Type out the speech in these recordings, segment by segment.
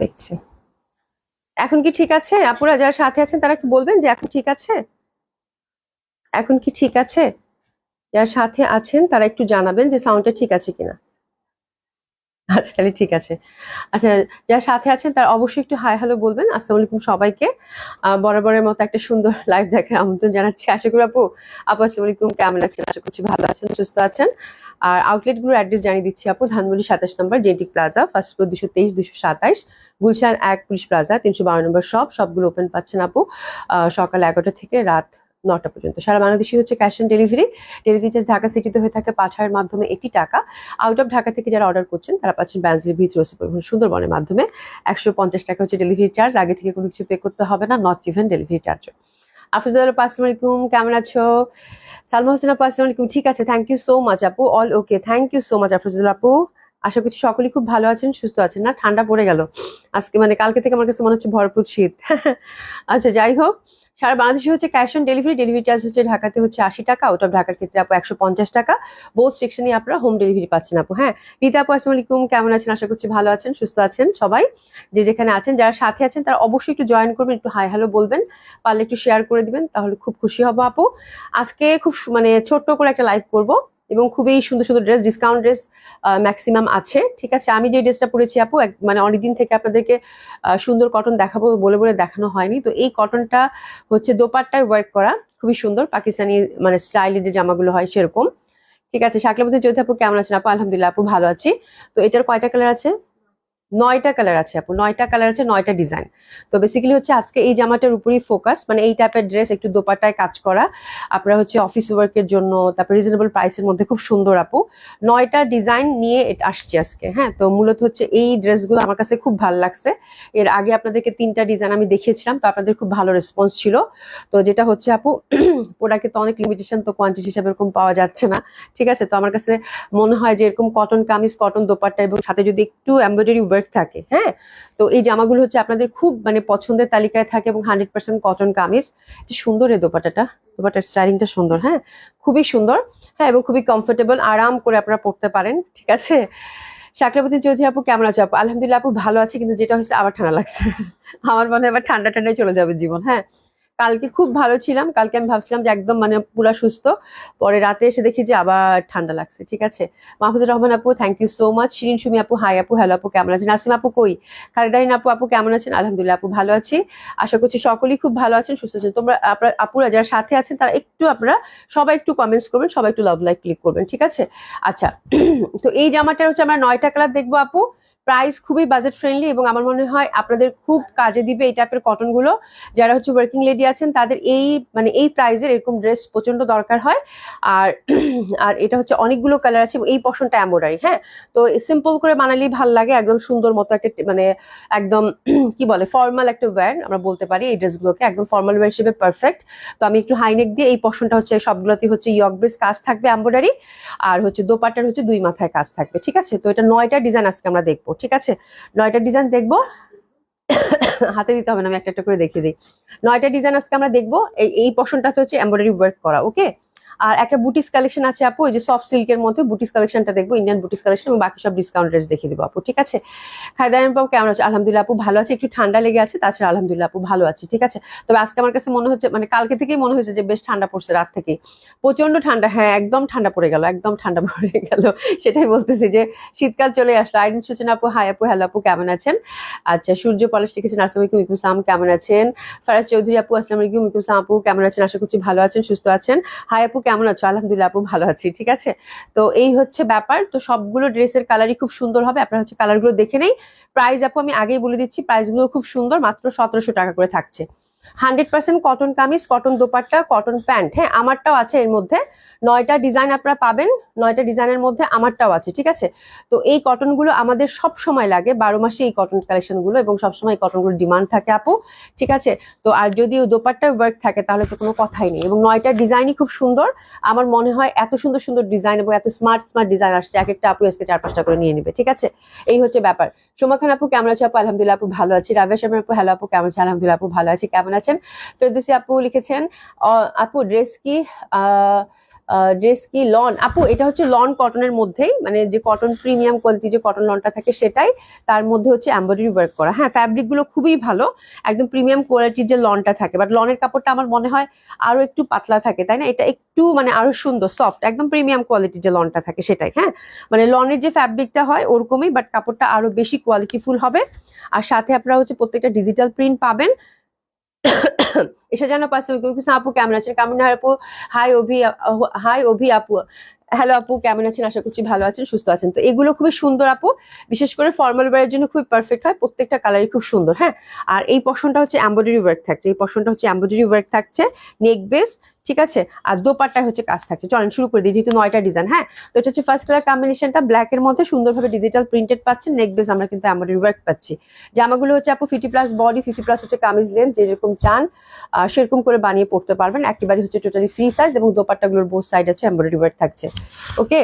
দেখছি এখন কি ঠিক আছে? আপুরা যারা সাথে আছেন তারা একটু বলবেন যে এখন ঠিক আছে, এখন কি ঠিক আছে? যারা সাথে আছেন তারা একটু জানাবেন যে সাউন্ডটা ঠিক আছে কিনা। আচ্ছা তাহলে ঠিক আছে। আচ্ছা, যারা সাথে আছেন তারা অবশ্যই একটু হাই হ্যালো বলবেন। আসসালামু আলাইকুম সবাইকে। বরাবরের মতো একটা সুন্দর লাইভ দেখার আমন্ত্রণ জানাচ্ছি। আশা করি আপু আপু আসসালামু আলাইকুম, কেমন আছেন? আশা করছি ভালো আছেন, সুস্থ আছেন। আর আউটলেট গুলোর অ্যাড্রেস জানিয়ে দিচ্ছি আপু। Dhanmondi 27 number genetic plaza, first floor 223 227, Gulshan 1 police plaza 312 number সবগুলো ওপেন পাচ্ছেন আপু সকাল 11টা থেকে রাত 9টা পর্যন্ত। সারা বাংলাদেশে হচ্ছে cash on delivery. Delivery charge Dhaka সিটিতে হয়ে থাকে পাঠাওয়ের মাধ্যমে 80 টাকা। আউট অফ ঢাকা থেকে যারা অর্ডার করছেন তারা পাচ্ছেন ব্যান্সলি ভিতরে সুন্দরবনের মাধ্যমে 150 টাকা হচ্ছে ডেলিভারি চার্জ। আগে থেকে কোনো কিছু পে করতে হবে না, not even delivery charge. Afroza আপু আসসালামু আলাইকুম, কেমন আছো? সালমা হোসেন আপু আসসালামু আলাইকুম, ঠিক আছে, থ্যাংক ইউ সো মাচ আপু, all okay, thank you so much Afroza আপু। আশা করছি সকলেই খুব ভালো আছেন, সুস্থ আছেন। না ঠান্ডা পড়ে গেল আজকে, মানে কালকে থেকে আমার কাছে মনে হচ্ছে ভরপুর শীত। আচ্ছা যাই হোক, সারা বাংলাদেশে হচ্ছে cash on delivery. Delivery charge হচ্ছে ঢাকাতে হচ্ছে 80 টাকা, আউট অফ ঢাকার ক্ষেত্রে আপু 150 টাকা। বোথ সেকশনে আপনারা হোম ডেলিভারি পাচ্ছেন আপু। হ্যাঁ, রীতা আপু আসসালামু আলাইকুম, কেমন আছেন? আশা করছি ভালো আছেন, সুস্থ আছেন সবাই। যে যেখানে আছেন, যারা সাথে আছেন তারা অবশ্যই একটু জয়েন করবেন, একটু হাই হ্যালো বলবেন, পারলে একটু শেয়ার করে দিবেন, তাহলে খুব খুশি হব আপু। আজকে খুব মানে ছোট্ট করে একটা লাইভ করব এবং খুবই সুন্দর সুন্দর ড্রেস, ডিসকাউন্ট ড্রেস ম্যাক্সিমাম আছে। ঠিক আছে, আমি যে ড্রেসটা পরেছি আপু মানে অনেকদিন থেকে আপনাদেরকে সুন্দর কটন দেখাবো বলে বলে দেখানো হয়নি। তো এই কটনটা হচ্ছে দোপাট্টায় ওয়ার্ক করা, খুবই সুন্দর পাকিস্তানি মানে স্টাইলের যে জামাগুলো হয় সেরকম। ঠিক আছে, শাকলাবতী চৌধুরী আপু কেমন আছেন? আপু আলহামদুলিল্লাহ আপু ভালো আছি। তো এটার কয়টা কালার আছে? 9টা কালার আছে আপু, 9টা কালার আছে, 9টা ডিজাইন। তো বেসিক্যালি হচ্ছে আজকে এই জামাটার উপরেই ফোকাস, মানে এই টাইপের ড্রেস একটু দোপাট্টায় কাজ করা, আপনারা হচ্ছে অফিস ওয়ার্কের জন্য, তারপর রিজনেবল প্রাইসের মধ্যে খুব সুন্দর আপু 9টা ডিজাইন নিয়ে আসছি আজকে। হ্যাঁ, তো মূলত হচ্ছে এই ড্রেসগুলো আমার কাছে খুব ভালো লাগছে। এর আগে আপনাদেরকে 3টা ডিজাইন আমি দেখিয়েছিলাম, তো আপনাদের খুব ভালো রেসপন্স ছিল। তো যেটা হচ্ছে আপু প্রোডাক্টে তো অনেক লিমিটেশন, তো কোয়ান্টিটি হিসাবে এরকম পাওয়া যাচ্ছে না। ঠিক আছে, তো আমার কাছে মনে হয় যে এরকম কটন কামিজ, কটন দোপাট্টা এবং সাথে যদি একটু এমব্রয়ডারি ওয়ার্ক থাকে, হ্যাঁ, তো এই জামাগুলো হচ্ছে আপনাদের খুব মানে পছন্দের তালিকায় থাকে। এবং 100% কটন কামিজ, সুন্দর এই দোপাট্টাটা, দোপাট্টার স্টাইলিংটা সুন্দর, হ্যাঁ খুবই সুন্দর। হ্যাঁ, এবং খুবই কমফোর্টেবল, আরাম করে আপনারা পড়তে পারেন। ঠিক আছে, শাকলাবতী চৌধুরী আপু কেমন আছো? আপু আলহামদুলিল্লাহ আপু ভালো আছে, কিন্তু যেটা হচ্ছে আবার ঠান্ডা লাগছে। আমার মনে হয় আবার ঠান্ডা ঠান্ডায় চলে যাবে জীবন। হ্যাঁ, কালকে খুব ভালো ছিলাম, কালকে আমি ভাবছিলাম যে একদম মানে পুরা সুস্থ, পরে রাতে এসে দেখি যে আবার ঠান্ডা লাগছে। ঠিক আছে, মাহফুজুর রহমান আপু thank you so much. Shirin Sumi আপু হাই আপু, হ্যালো আপু কেমন আছেন? নাসিম আপু কই? খালিদারিন আপু আপু কেমন আছেন? আলহামদুলিল্লাহ আপু ভালো আছি, আশা করছি সকলেই খুব ভালো আছেন, সুস্থ আছেন। তোমরা আপনার আপুরা যারা সাথে আছেন তারা একটু আপনারা সবাই একটু কমেন্টস করবেন, সবাই একটু লাভ লাইক ক্লিক করবেন। ঠিক আছে, আচ্ছা তো এই জামাটা হচ্ছে আমরা 9টা কালার দেখবো আপু। প্রাইস খুবই বাজেট ফ্রেন্ডলি এবং আমার মনে হয় আপনাদের খুব কাজে দিবে এই টাইপের কটন গুলো। যারা হচ্ছে ওয়ার্কিং লেডি আছেন তাদের এই মানে এই প্রাইজের এরকম ড্রেস প্রচন্ড দরকার হয়। আর আর এটা হচ্ছে অনেকগুলো কালার আছে, এই পশনটা এমব্রয়ডারি। হ্যাঁ, তো সিম্পল করে বানালেই ভালো লাগে, একদম সুন্দর মতো একটা মানে একদম কি বলে ফর্মাল একটা ওয়্যার আমরা বলতে পারি এই ড্রেসগুলোকে, একদম ফর্মাল ওয়্যার হিসেবে পারফেক্ট। তো আমি একটু হাইনেক দিয়ে, এই পশনটা হচ্ছে সবগুলোতে হচ্ছে ইয়ক বেস কাজ থাকবে এমব্রয়ডারি, আর হচ্ছে দোপাট্টার হচ্ছে 2 মাথায় কাজ থাকবে। ঠিক আছে, তো এটা 9টা ডিজাইন আজকে আমরা দেখবো। ঠিক আছে, 9টা ডিজাইন দেখবো, হাতে দিতে হবে না, আমি একটা একটা করে দেখিয়ে দিই। 9টা ডিজাইন আজকে আমরা দেখবো। এই পশনটাতে হচ্ছে এমব্রয়ডারি ওয়ার্ক করা। ওকে, আর একটা বুটিস কালেকশন আছে আপু, ওই যে সফট সিল্কের মধ্যে বুটিস কালেকশনটা দেখবো, ইন্ডিয়ান বুটিস কালেকশন, এবং বাকি সব ডিসকাউন্ট ড্রেস দেখিয়ে দেবো আপু। ঠিক আছে, খায়দারান বাবু কেমন আছে? আলহামদুলিল্লাহ আপু ভালো আছে, একটু ঠান্ডা লেগে আছে, তাছাড়া আলহামদুলিল্লাহ আপু ভালো আছি। ঠিক আছে, তবে আজকে আমার কাছে মনে হচ্ছে মানে কালকে থেকেই মনে হয়েছে যে বেশ ঠান্ডা পড়ছে, রাত থেকে প্রচন্ড ঠান্ডা। হ্যাঁ, একদম ঠান্ডা পড়ে গেল, একদম ঠান্ডা পড়ে গেল, সেটাই বলতেছি যে শীতকাল চলে আসলো। আইডিন সূচনা আপু হাই আপু, হ্যালো আপু কেমন আছেন? আচ্ছা, সূর্য পলাশ লিখেছেন আসসালামু আলাইকুম, ওয়ালাইকুম আসসালাম, কেমন আছেন? ফারাজ চৌধুরী আপু আসসালামু আলাইকুম, ওয়ালাইকুম আসসালাম আপু কেমন আছেন? আশা করছি ভালো আছেন, সুস্থ আছেন। হাই আপু কেমন আছো? আলহামদুলিল্লাহ আপু ভালো আছি। ঠিক আছে, তো এই হচ্ছে ব্যাপার। তো সবগুলো ড্রেসের কালারই খুব সুন্দর হবে, আপনারা হচ্ছে কালারগুলো দেখে নেই। প্রাইস আপু আমি আগেই বলে দিচ্ছি, প্রাইসগুলো খুব সুন্দর, মাত্র 1700 টাকা করে থাকছে। 100% cotton kameez, cotton dupatta, cotton pant. হ্যাঁ, আমারটাও আছে এর মধ্যে, 9টা ডিজাইন আপনারা পাবেন, 9টা ডিজাইনের মধ্যে আমারটাও আছে। ঠিক আছে, তো এই কটন গুলো আমাদের সব সময় লাগে, 12 মাসে এই কটন কালেকশন গুলো, এবং সবসময় এই কটন গুলো ডিমান্ড থাকে আপু। ঠিক আছে, তো আর যদি দোপাট্টায় ওয়ার্ক থাকে তাহলে তো কোনো কথাই নেই, এবং 9টা ডিজাইনই খুব সুন্দর। আমার মনে হয় এত সুন্দর সুন্দর ডিজাইন এবং এত স্মার্ট স্মার্ট ডিজাইন আসছে, এক একটা আপু আজকে 4-5টা করে নিয়ে নেবে। ঠিক আছে, এই হচ্ছে ব্যাপার। সোমা খান আপু কেমন আছে? আপু আলহামদুলিল্লাহ আপু ভালো আছি। রাবেশ আপু হ্যালো আপু কেমন আছে? আলহামদুলিল্লাহ আপু ভালো আছি, কেমন আছেন? ফেরদৌসী আপু লিখেছেন আপু ড্রেস কি ড্রেস কি লন আপু, এটা হচ্ছে লন কটনের মধ্যেই, মানে যে কটন প্রিমিয়াম কোয়ালিটি যে কটন লনটা থাকে সেটাই, তার মধ্যে হচ্ছে এমব্রয়ডারি ওয়ার্ক করা। হ্যাঁ, ফ্যাব্রিক গুলো খুবই ভালো, একদম প্রিমিয়াম কোয়ালিটির যে লনটা থাকে, বাট লনের কাপড়টা আমার মনে হয় আরো একটু পাতলা থাকে, তাই না? এটা একটু মানে আরো সুন্দর সফট, একদম প্রিমিয়াম কোয়ালিটির যে লনটা থাকে সেটাই। হ্যাঁ, মানে লনের যে ফ্যাব্রিকটা হয় ওরকমই, বাট কাপড়টা আরো বেশি কোয়ালিটিফুল হবে। আর সাথে আপনারা হচ্ছে প্রত্যেকটা ডিজিটাল প্রিন্ট পাবেন। এসে জানা পাশে আপু কেমন আছেন? কেমন আপু? হাই অভি, হাই অভি আপু, হ্যালো আপু, কেমন আছেন? আশা করছি ভালো আছেন, সুস্থ আছেন। তো এগুলো খুবই সুন্দর আপু, বিশেষ করে ফর্মাল ওয়্যারের জন্য খুবই পারফেক্ট হয়, প্রত্যেকটা কালারই খুব সুন্দর। হ্যাঁ, আর এই পশনটা হচ্ছে এমব্রয়ডারি ওয়ার্ক থাকছে, এই পশনটা হচ্ছে এমব্রয়ডারি ওয়ার্ক থাকছে, নেক বেস, ঠিক আছে? আর দোপাট্টায় হচ্ছে কাজ থাকছে। চলেন শুরু করে দিই, যেহেতু 9টা ডিজাইন। হ্যাঁ, তো এটা হচ্ছে ফার্স্ট কালার কম্বিনেশনটা ব্ল্যাক এর মধ্যে সুন্দরভাবে ডিজিটাল প্রিন্টেড পাচ্ছেন, নেক বেস আমরা কিন্তু এমব্রয়ডারি ওয়ার্ক পাচ্ছি। জামাগুলো হচ্ছে আপু 50+ বডি, 50+ হচ্ছে কামিজ লেন্থ, যেরকম চান সেরকম করে বানিয়ে পড়তে পারবেন, একেবারে হচ্ছে টোটালি ফ্রি সাইজ, এবং দোপাট্টাগুলোর বোথ সাইড আছে এমব্রয়ডারি ওয়ার্ক থাকছে। ওকে,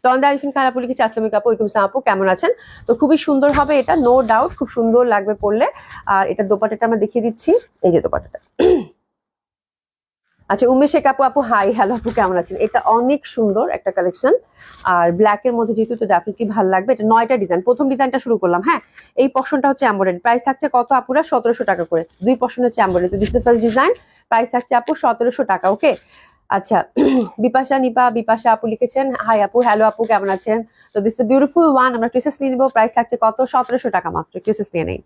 তন্দা আরিফিন খান আপু লিখেছে আসসালামু আলাইকুম আপু, ওয়ালাইকুম আসসালাম আপু, কেমন আছেন? তো খুবই সুন্দর হবে এটা, নো ডাউট, খুব সুন্দর লাগবে পরলে। আর এটা দোপাট্টাটা আমরা দেখিয়ে দিচ্ছি, এই যে দোপাট্টাটা। আচ্ছা, উমেশ শেখ আপু, আপু হাই, হ্যালো আপু, কেমন আছেন? এটা অনেক সুন্দর একটা কালেকশন, আর ব্ল্যাক এর মধ্যে যেহেতু, তো ডেফিনেটলি ভালো লাগবে। এটা 9টা ডিজাইন, প্রথম ডিজাইনটা শুরু করলাম। হ্যাঁ, এই পশনটা হচ্ছে এমব্রয়ডারি, প্রাইস থাকছে কত আপুরা? 1700 টাকা করে, দুই পশন হচ্ছে এমব্রয়ডারি। তো this is first design, price থাকছে আপু 1700 টাকা। ওকে, আচ্ছা, বিপাশা নিপা, বিপাশা আপু লিখেছেন হাই আপু, হ্যালো আপু, কেমন আছেন? তো দিস ইজ বিউটিফুল ওয়ান, আমরা ট্রেসেস নিয়ে নিবো, প্রাইস থাকছে কত? 1700 টাকা মাত্র, ট্রেসেস নিয়ে নেই।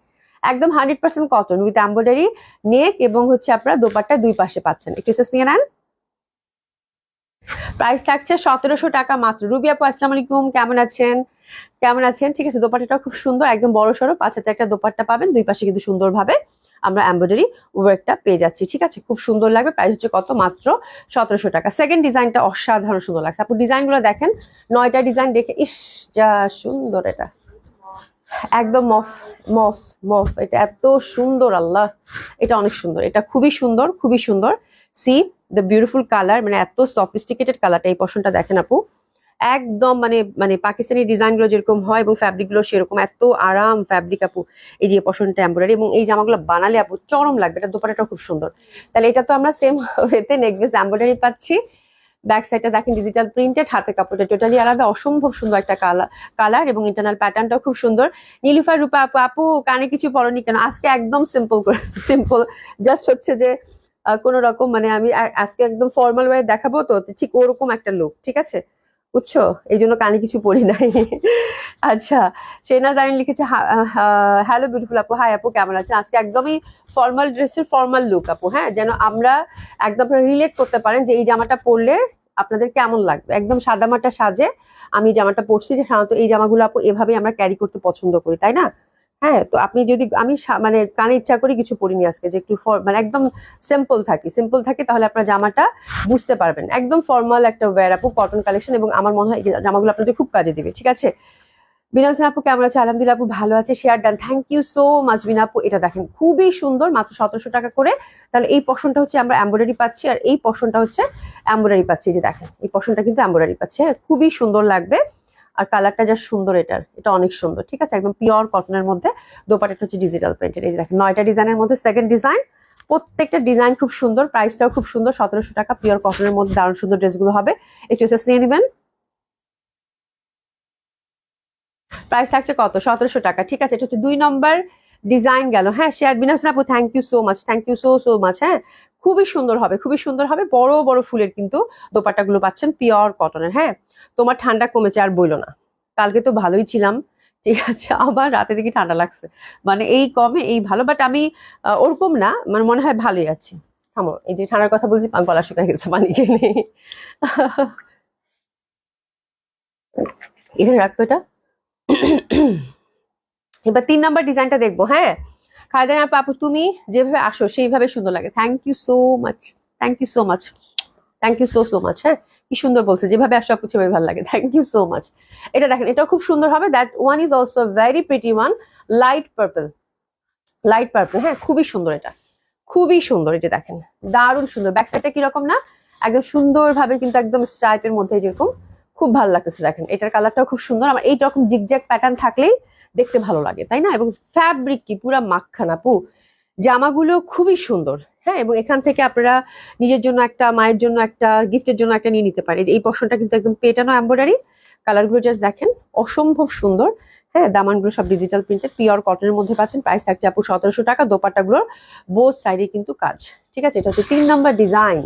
একদম 100% কটন উইথ এমব্রয়ডারি, নেক এবং হচ্ছে আপনারা দোপাট্টা দুই পাশে পাচ্ছেন, ট্রেসেস নিয়ে নেন। প্রাইস থাকছে 1700 টাকা মাত্র। রুবি আপু আসসালামু আলাইকুম, কেমন আছেন? কেমন আছেন? ঠিক আছে, দোপাট্টাটা খুব সুন্দর, একদম বড় সড়ো, পাঁচাতে একটা দোপাট্টা পাবেন, দুই পাশে কিন্তু সুন্দরভাবে আমরা এমব্রয়ডারি ওয়ার্কটা পেয়ে যাচ্ছি। ঠিক আছে, খুব সুন্দর লাগবে। প্রাইস হচ্ছে কত? মাত্র 1700 টাকা। সেকেন্ড ডিজাইনটা অসাধারণ সুন্দর লাগছে আপু, ডিজাইনগুলো দেখেন, 9টা ডিজাইন দেখে ইস যা সুন্দর, এটা একদম মফ মফ মফ, এটা এত সুন্দর, আল্লাহ, এটা অনেক সুন্দর, এটা খুবই সুন্দর, খুবই সুন্দর। সি দ্য বিউটিফুল কালার, মানে এত সফিস্টিকেটেড কালারটা, এই পশনটা দেখেন আপু, একদম মানে মানে পাকিস্তানি ডিজাইন গুলো যেরকম হয় এবং ফ্যাব্রিক গুলো সেরকম, এত আরাম ফ্যাব্রিক আপু। এই যে পশনটা এমব্রয়ডারি, এবং এই জামাগুলো বানালে আপু চরম লাগবে। এটা দোপাট্টাটা খুব সুন্দর। তাহলে এটা তো আমরা সেম ওয়েতে নেকবেস এমব্রয়ডারি পাচ্ছি, ব্যাক সাইডটা দেখেন ডিজিটাল প্রিন্টেড, হাতে কাপড়টা টোটালি আলাদা, অসম্ভব সুন্দর একটা কালার এবং ইন্টারনাল প্যাটার্নটাও খুব সুন্দর। নীলুফার রূপা আপু, আপু কানে কিছু পরনি কেন? আজকে একদম সিম্পল করে, সিম্পল জাস্ট হচ্ছে যে কোন রকম, মানে আমি আজকে একদম ফর্মাল ওয়ে দেখাবো, তো ঠিক ওরকম একটা লুক, ঠিক আছে, বুঝছো? এই জন্য কানে কিছু পরি নাই। আচ্ছা, সেনা জাইন লিখেছে হ্যালো বিউটিফুল আপু, হাই আপু, কেমন আছেন? আজকে একদমই ফর্মাল ড্রেসের ফর্মাল লুক আপু। হ্যাঁ, যেন আমরা একদম রিলেট করতে পারেন যে এই জামাটা পরলে আপনাদের কেমন লাগবে। একদম সাদামাটা সাজে আমি জামাটা পরছি, যে সাধারণত এই জামাগুলো আপু এভাবে আমরা ক্যারি করতে পছন্দ করি, তাই না? হ্যাঁ, তো আপনি যদি, আমি মানে কানে ইচ্ছা করে কিছু পরিনি আজকে, যে একটু মানে একদম সিম্পল থাকি, তাহলে আপনার জামাটা বুঝতে পারবেন। একদম ফর্মাল একটা ওয়্যার আপু, কটন কালেকশন, এবং আমার মনে হয় এই জামাগুলো আপনাদের খুব কাজে দিবে। ঠিক আছে, বিনা হোসেন আপু কেমন আছে? আলহামদুলিল্লাহ আপু, ভালো আছে, share done, thank you so much Bina আপু। এটা দেখেন খুবই সুন্দর, মাত্র 1700 টাকা করে। তাহলে এই পশনটা হচ্ছে আমরা এমব্রয়ডারি পাচ্ছি, আর এই পশনটা হচ্ছে এমব্রয়ডারি পাচ্ছি, যে দেখেন এই পশনটা কিন্তু এমব্রয়ডারি পাচ্ছি। হ্যাঁ, খুবই সুন্দর লাগবে, আর কালারটা যা সুন্দর, এটা অনেক সুন্দর। ঠিক আছে, একদম পিওর কটনের মধ্যে, দোপাট্টাটা হচ্ছে ডিজিটাল প্রিন্টেড। এই যে দেখেন 9টা ডিজাইনের মধ্যে সেকেন্ড ডিজাইন, প্রত্যেকটা ডিজাইন খুব সুন্দর, প্রাইসটাও খুব সুন্দর, 1700 টাকা, পিওর কটনের মধ্যে দারুণ সুন্দর ড্রেসগুলো হবে। একটু এসএস নিয়ে নেবেন। প্রাইস থাকছে কত? 1700 টাকা। ঠিক আছে, এটা হচ্ছে 2 নম্বর ডিজাইন গেল। হ্যাঁ, শেয়ার বিনাশ আপু, thank you so much, thank you so much. হ্যাঁ, খুবই সুন্দর হবে, খুবই সুন্দর হবে, বড় বড় ফুলের কিন্তু দোপাট্টাগুলো পাচ্ছেন পিওর কটনের। হ্যাঁ, তোমার ঠান্ডা কমেছে আর বইলো না, কালকে তো ভালোই ছিলাম, ঠিক আছে, আবার রাতে দেখি ঠান্ডা লাগছে, মানে এই কমে এই ভালো, বাট আমি ওরকম না, মানে মনে হয় ভালোই আছি। থামো, এই যে ঠান্ডার কথা বলছি, গলা শুকায় গেছে, পানি খেয়ে নেই। এখানে রাখতো এটা। এবার 3 নাম্বার ডিজাইনটা দেখবো। হ্যাঁ, খায়দান আপু, তুমি যেভাবে আসো সেইভাবে সুন্দর লাগে, thank you so much, thank you so much, thank you so much. হ্যাঁ, কি সুন্দর বলছে, যেভাবে আসো সবকিছু ভালো লাগে, থ্যাংক ইউ সো মাচ। এটা দেখেন, এটাও খুব সুন্দর হবে, that one is also very pretty one, light purple, light purple. হ্যাঁ, খুবই সুন্দর, এটা খুবই সুন্দর, এটা দেখেন দারুণ সুন্দর। ব্যাক সাইডটা কিরকম না, একদম সুন্দর ভাবে কিন্তু একদম স্ট্রাইপের মধ্যে যেরকম, খুব ভালো লাগতেছে। দেখেন এটার কালারটাও খুব সুন্দর, আমার এইরকম জিগজ্যাগ প্যাটার্ন থাকলেই দেখতে ভালো লাগে, তাই না? এবং ফ্যাব্রিক কি পুরা মাখখানা আপু, জামাগুলো খুবই সুন্দর, হ্যাঁ, এবং এখান থেকে আপনারা নিজের জন্য একটা, মায়ের জন্য একটা, গিফটের জন্য একটা নিয়ে নিতে পারেন। এই পোর্শনটা কিন্তু একদম পেটানো এমব্রয়ডারি, কালারগুলো জাস্ট দেখেন, অসম্ভব সুন্দর। হ্যাঁ, দামানগুলো সব ডিজিটাল প্রিন্টেড, পিওর কটনের মধ্যে পাচ্ছেন। প্রাইস থাকছে আপু 1700 টাকা। দোপাট্টাগুলোর বোথ সাইডে কিন্তু কাজ, ঠিক আছে। এটা হচ্ছে 3 নাম্বার ডিজাইন।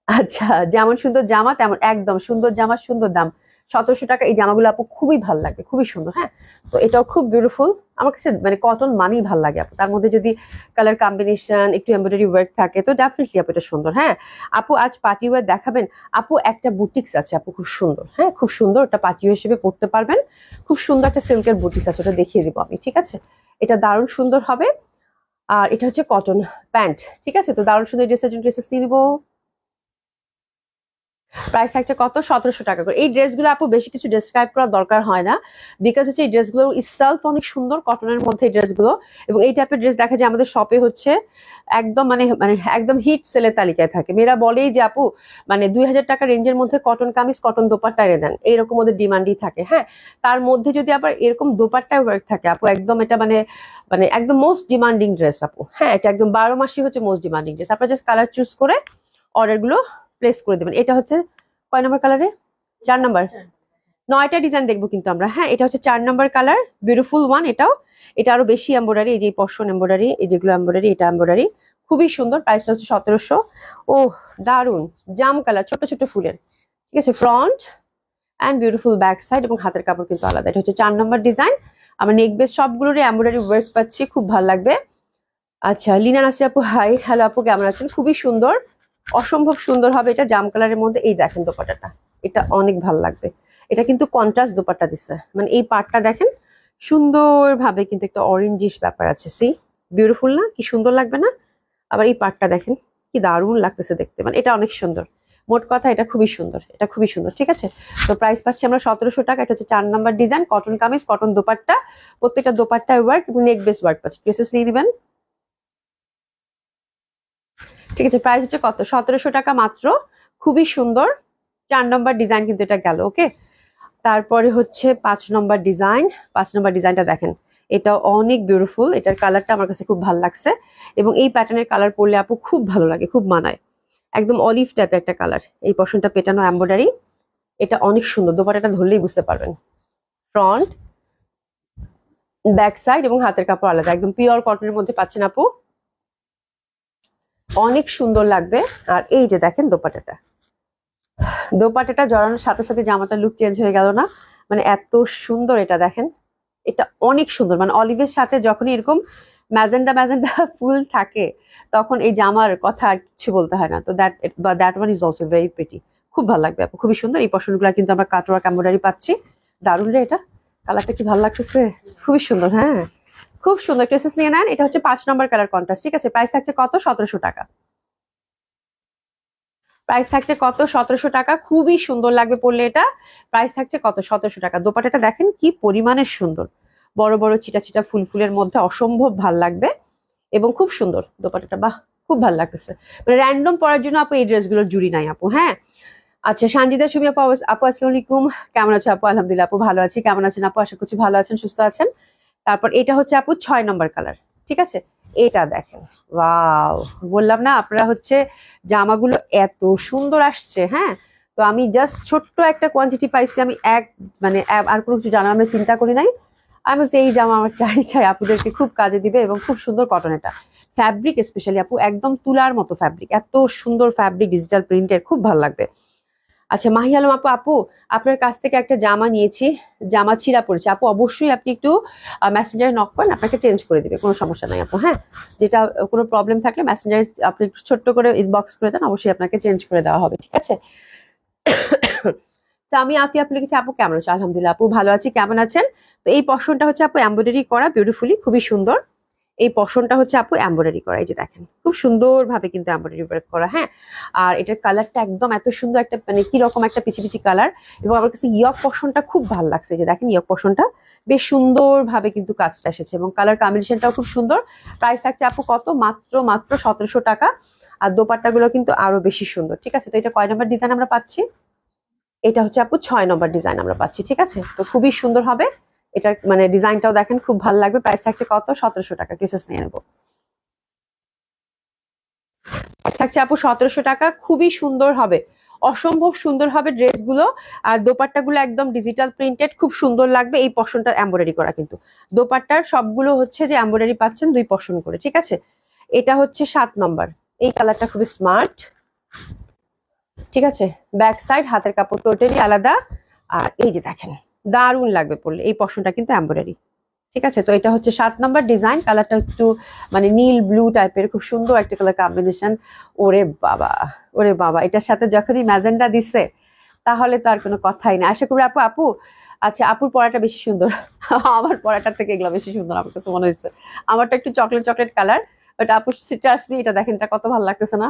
আচ্ছা, যেমন সুন্দর জামা তেমন একদম সুন্দর জামা, সুন্দর দাম। 1700 টাকা। এই জামাগুলো আপু খুবই ভালো লাগে, খুবই সুন্দর। হ্যাঁ, তো এটাও খুব বিউটিফুল। আমার কাছে মানে কটন মানেই ভালো লাগে আপু, তার মধ্যে যদি কালার কম্বিনেশন, একটু এমব্রয়ডারি ওয়ার্ক থাকে তো ডেফিনেটলি আপু এটা সুন্দর। হ্যাঁ আপু, আজ পার্টি ওয়্যার দেখাবেন? আপু একটা বুটিক্স আছে আপু, খুব সুন্দর। হ্যাঁ, খুব সুন্দর, ওটা পার্টি ওয়্যার হিসেবে পড়তে পারবেন। খুব সুন্দর একটা সিল্কের বুটিক্স আছে, ওটা দেখিয়ে দিব আমি, ঠিক আছে। এটা দারুণ সুন্দর হবে। আর এটা হচ্ছে কটন প্যান্ট, ঠিক আছে। তো দারুণ সুন্দর ড্রেসের জন্য ড্রেসেস নিয়ে নিবো। প্রাইস থাকছে কত? 1700 টাকা করে। এই ড্রেসগুলো আপু বেশি কিছু ডেসক্রাইব করার দরকার হয় না, বিকজ হচ্ছে এই ড্রেসগুলো ইটসেলফ অনেক সুন্দর, কটনের মধ্যে এই ড্রেসগুলো। এবং এই টাইপের ড্রেস দেখা যায় আমাদের শপে হচ্ছে একদম মানে মানে একদম হিট সেলের তালিকায় থাকে। মেয়েরা বলেই যে আপু মানে 2000 টাকা রেঞ্জের মধ্যে কটন কামিজ, কটন দোপাট্টা এনে দেন, এইরকম ওদের ডিমান্ডই থাকে। হ্যাঁ, তার মধ্যে যদি আবার এরকম দোপাট্টায় ওয়ার্ক থাকে আপু, একদম এটা মানে মানে একদম মোস্ট ডিমান্ডিং ড্রেস আপু। হ্যাঁ, এটা একদম 12 মাসই হচ্ছে মোস্ট ডিমান্ডিং ড্রেস। আপনারা জাস্ট কালার চুজ করে অর্ডার গুলো প্লেস করে দেবেন। এটা হচ্ছে কয় নম্বর কালারে? 4 নম্বর। 9টা ডিজাইন দেখবো কিন্তু আমরা। হ্যাঁ, এটা হচ্ছে 4 নম্বর কালার, বিউটিফুল ওয়ান। এটাও, এটা আরো বেশি এমব্রয়ডারি, এই যে পশন এমব্রয়ডারি, এই যেগুলো এমব্রয়ডারি, এটা এমব্রয়ডারি, খুবই সুন্দর। প্রাইসটা হচ্ছে 1700। ও দারুন, জাম কালার, ছোট ছোট ফুলের, ঠিক আছে। Front and beautiful back side, এবং হাতের কাপড় কিন্তু আলাদা। এটা হচ্ছে 4 নম্বর ডিজাইন। আমরা নেক বেস সবগুলোরই এমব্রয়ডারি ওয়ার্ক পাচ্ছি, খুব ভালো লাগবে। আচ্ছা, লিনা নাসি আপু হাই। হ্যালো আপু, কেমন আছেন? খুবই সুন্দর, অসম্ভব সুন্দর হবে এটা জাম কালারের মধ্যে। এই দেখেন দোপাট্টাটা, এটা অনেক ভালো লাগবে। এটা কিন্তু কন্ট্রাস্ট দোপাট্টা দিচ্ছে, মানে এই পার্টটা দেখেন সুন্দর ভাবে কিন্তু একটা অরেঞ্জিশ ব্যাপার আছে। সি বিউটিফুল না? কি সুন্দর লাগবে না? আবার এই পার্টটা দেখেন কি দারুণ লাগতেছে দেখতে, মানে এটা অনেক সুন্দর। মোট কথা এটা খুবই সুন্দর, এটা খুবই সুন্দর, ঠিক আছে। তো প্রাইস পাচ্ছি আমরা 1700 টাকা। এটা হচ্ছে 4 number design, cotton kameez, cotton dupatta, প্রত্যেকটা দোপাট্টায় ওয়ার্ক এবং নেক বেস ওয়ার্ক পাচ্ছি। ড্রেসেস নিয়ে দিবেন, ঠিক আছে। প্রাইস হচ্ছে কত? 1700 টাকা মাত্র, খুবই সুন্দর। 4 নম্বর ডিজাইন কিন্তু এটা গেল, ওকে। তারপরে হচ্ছে 5 নম্বর ডিজাইন। 5 নম্বর ডিজাইনটা দেখেন, এটা অনেক বিউটিফুল। এটার কালারটা আমার কাছে খুব ভালো লাগছে, এবং এই প্যাটার্নের কালার পরলে আপু খুব ভালো লাগে, খুব মানায়। একদম অলিভ টাইপের একটা কালার, এই পশনটা পেটানো এমব্রয়ডারি, এটা অনেক সুন্দর। দোপাট্টাটা ধরলেই বুঝতে পারবেন। ফ্রন্ট, ব্যাক সাইড এবং হাতের কাপড় আলাদা, একদম পিওর কটনের মধ্যে পাচ্ছেন আপু, অনেক সুন্দর লাগবে। আর এই যে দেখেন দোপাট্টাটা, দোপাট্টাটা জড়ানোর সাথে সাথে জামাটার লুক চেঞ্জ হয়ে গেল না? মানে এত সুন্দর এটা দেখেন, এটা অনেক সুন্দর। মানে অলিভের সাথে যখনই এরকম ম্যাজেন্ডা ম্যাজেন্ডা ফুল থাকে, তখন এই জামার কথা আর কিছু বলতে হয় না। তো that one is also very pretty, খুব ভালো লাগবে আপু, খুবই সুন্দর। এই পশনগুলো কিন্তু আমরা কাটওয়ার্ক এমব্রয়ডারি পাচ্ছি, দারুণ রে এটা। কালারটা কি ভালো লাগতেছে, খুবই সুন্দর। হ্যাঁ, খুব সুন্দর। ড্রেসেস নিয়ে নেন। এটা হচ্ছে 5 নম্বর কালার কন্ট্রাস্ট, ঠিক আছে। প্রাইস থাকছে কত? 1700 টাকা। প্রাইস থাকছে কত? 1700 টাকা। খুবই সুন্দর লাগবে পরলে এটা। প্রাইস থাকছে কত? 1700 টাকা। দোপাট্টাটা দেখেন কি পরিমাণের সুন্দর, বড় বড় ছিটা ছিটা ফুল ফুলের মধ্যে, অসম্ভব ভাল লাগবে এবং খুব সুন্দর দোপাট্টাটা। বাহ, খুব ভালো লাগতেছে। মানে র্যান্ডম পরার জন্য আপু এই ড্রেসগুলোর জুড়ি নাই আপু। হ্যাঁ, আচ্ছা, সানজিদা সুমি আপু, আপু আসসালামু আলাইকুম, কেমন আছো আপু? আলহামদুলিল্লাহ আপু, ভালো আছি। কেমন আছেন আপু? আশা করছি ভালো আছেন, সুস্থ আছেন। তারপর এটা হচ্ছে আপু 6 নম্বর কালার, ঠিক আছে। এটা দেখেন, ওয়াও, বললাম না আপনারা হচ্ছে জামাগুলো এত সুন্দর আসছে। হ্যাঁ, তো আমি জাস্ট ছোট্ট একটা কোয়ান্টিটি পাইছি, আমি এক মানে আর কোনো কিছু জানা আমি চিন্তা করি নাই। আমি বলছি এই জামা আমার চাই চাই, আপুদেরকে খুব কাজে দিবে এবং খুব সুন্দর কটন। এটা ফ্যাব্রিক স্পেশালি আপু একদম তুলার মতো ফ্যাব্রিক, এত সুন্দর ফ্যাব্রিক, ডিজিটাল প্রিন্টের, খুব ভালো লাগবে। আচ্ছা, মাহি আলম আপু, আপু আপনার কাছ থেকে একটা জামা নিয়েছি, জামা ছিঁড়া পড়েছে আপু, অবশ্যই আপনি একটু মেসেঞ্জারে নক করেন, আপনাকে চেঞ্জ করে দিবে, কোনো সমস্যা নাই আপু। হ্যাঁ, যেটা কোনো প্রবলেম থাকলে মেসেঞ্জারে আপনি একটু ছোট্ট করে ইনবক্স করে দেন, অবশ্যই আপনাকে চেঞ্জ করে দেওয়া হবে, ঠিক আছে। আমি আফিয়া আপু লিখেছি, আপু কেমন আছো? আলহামদুলিল্লাহ আপু, ভালো আছি। কেমন আছেন? তো এই পশনটা হচ্ছে আপু এমব্রয়ডারি করা, বিউটিফুলি, খুবই সুন্দর। এই পশনটা হচ্ছে আপু এমব্রয়ডারি করা, এই যে দেখেন খুব সুন্দর ভাবে কিন্তু এমব্রয়ডারি ওয়ার্ক করা। হ্যাঁ, আর এটার কালারটা একদম এত সুন্দর, একটা মানে কি রকম একটা পিচি পিচি কালার। এবং আমার কাছে ইয়ক পশনটা খুব ভালো লাগছে, যে দেখেন ইয়ক পশনটা বেশ সুন্দর ভাবে কিন্তু কাজটা এসেছে, এবং কালার কম্বিনেশনটাও খুব সুন্দর। প্রাইস থাকছে আপু কত? মাত্র মাত্র 1700 টাকা। আর দোপাট্টা গুলো কিন্তু আরো বেশি সুন্দর, ঠিক আছে। তো এটা কয় নম্বর ডিজাইন আমরা পাচ্ছি? এটা হচ্ছে আপু 6 নম্বর ডিজাইন আমরা পাচ্ছি, ঠিক আছে। তো খুবই সুন্দর হবে, এটার মানে ডিজাইনটাও দেখেন খুব ভালো লাগবে। প্রাইস থাকছে কত? 1700 টাকা। ড্রেসেস নিয়ে নেবো। থাকছে আপু 1700 টাকা, খুবই সুন্দর হবে, অসম্ভব সুন্দর হবে ড্রেসগুলো। আর দোপাট্টাগুলো একদম ডিজিটাল প্রিন্টেড, খুব সুন্দর লাগবে। এই পশনটা এমব্রয়ডারি করা, কিন্তু দোপাট্টার সবগুলো হচ্ছে যে এমব্রয়ডারি পাচ্ছেন 2 পশন করে, ঠিক আছে। এটা হচ্ছে 7 নম্বর, এই কালারটা খুবই স্মার্ট, ঠিক আছে। ব্যাক সাইড হাতের কাপড় টোটালি আলাদা। আর এই যে দেখেন, দারুণ লাগবে পরলে, এই পশনটা কিন্তু এমব্রয়ডারি, ঠিক আছে। তো এটা হচ্ছে 7 নম্বর ডিজাইন, কালারটা একটু মানে নীল ব্লু টাইপের, খুব সুন্দর একটা কালার কম্বিনেশন। ওরে বাবা, ওরে বাবা, এটার সাথে যখনই ম্যাজেন্ডা দিছে তাহলে তো আর কোনো কথাই না। আশা করি আপু, আচ্ছা আপুর পরাটা বেশি সুন্দর আমার পরাটার থেকে এগুলো বেশি সুন্দর আমার কাছে মনে হয়েছে। আমারটা একটু চকলেট চকলেট কালার, বাট আপু ট্রাস্ট মি, এটা দেখেন, এটা কত ভালো লাগতেছে না?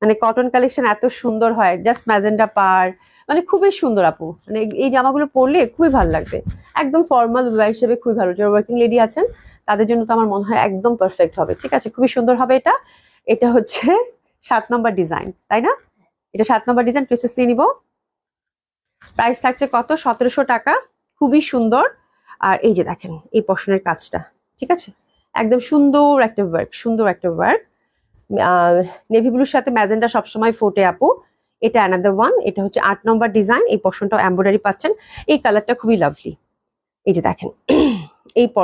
মানে কটন কালেকশন এত সুন্দর হয়, জাস্ট ম্যাজেন্ডা পার, মানে খুবই সুন্দর আপু। মানে এই জামাগুলো পরলে খুবই ভালো লাগবে, একদম ফর্মাল ওয়্যার হিসেবে খুবই ভালো। যারা ওয়ার্কিং লেডি আছেন তাদের জন্য তো আমার মনে হয় একদম পারফেক্ট হবে, ঠিক আছে, খুবই সুন্দর হবে এটা। এটা হচ্ছে 7 নম্বর ডিজাইন, তাই না? এটা 7 নম্বর ডিজাইন, পিসেস নিয়ে নিব। প্রাইস থাকছে কত? 1700 টাকা, খুবই সুন্দর। আর এই যে দেখেন এই পশনের কাজটা, ঠিক আছে, একদম সুন্দর একটা ওয়ার্ক, সুন্দর একটা ওয়ার্ক। নেভি ব্লুর সাথে ম্যাজেন্ডা সবসময় ফোটে আপু। এটা অ্যানাদার ওয়ান, এটা হচ্ছে 8 নম্বর ডিজাইন, এই পশনটাও এমব্রয়ডারি পাচ্ছেন। এই কালারটা খুবই লাভলি, এই যে দেখেন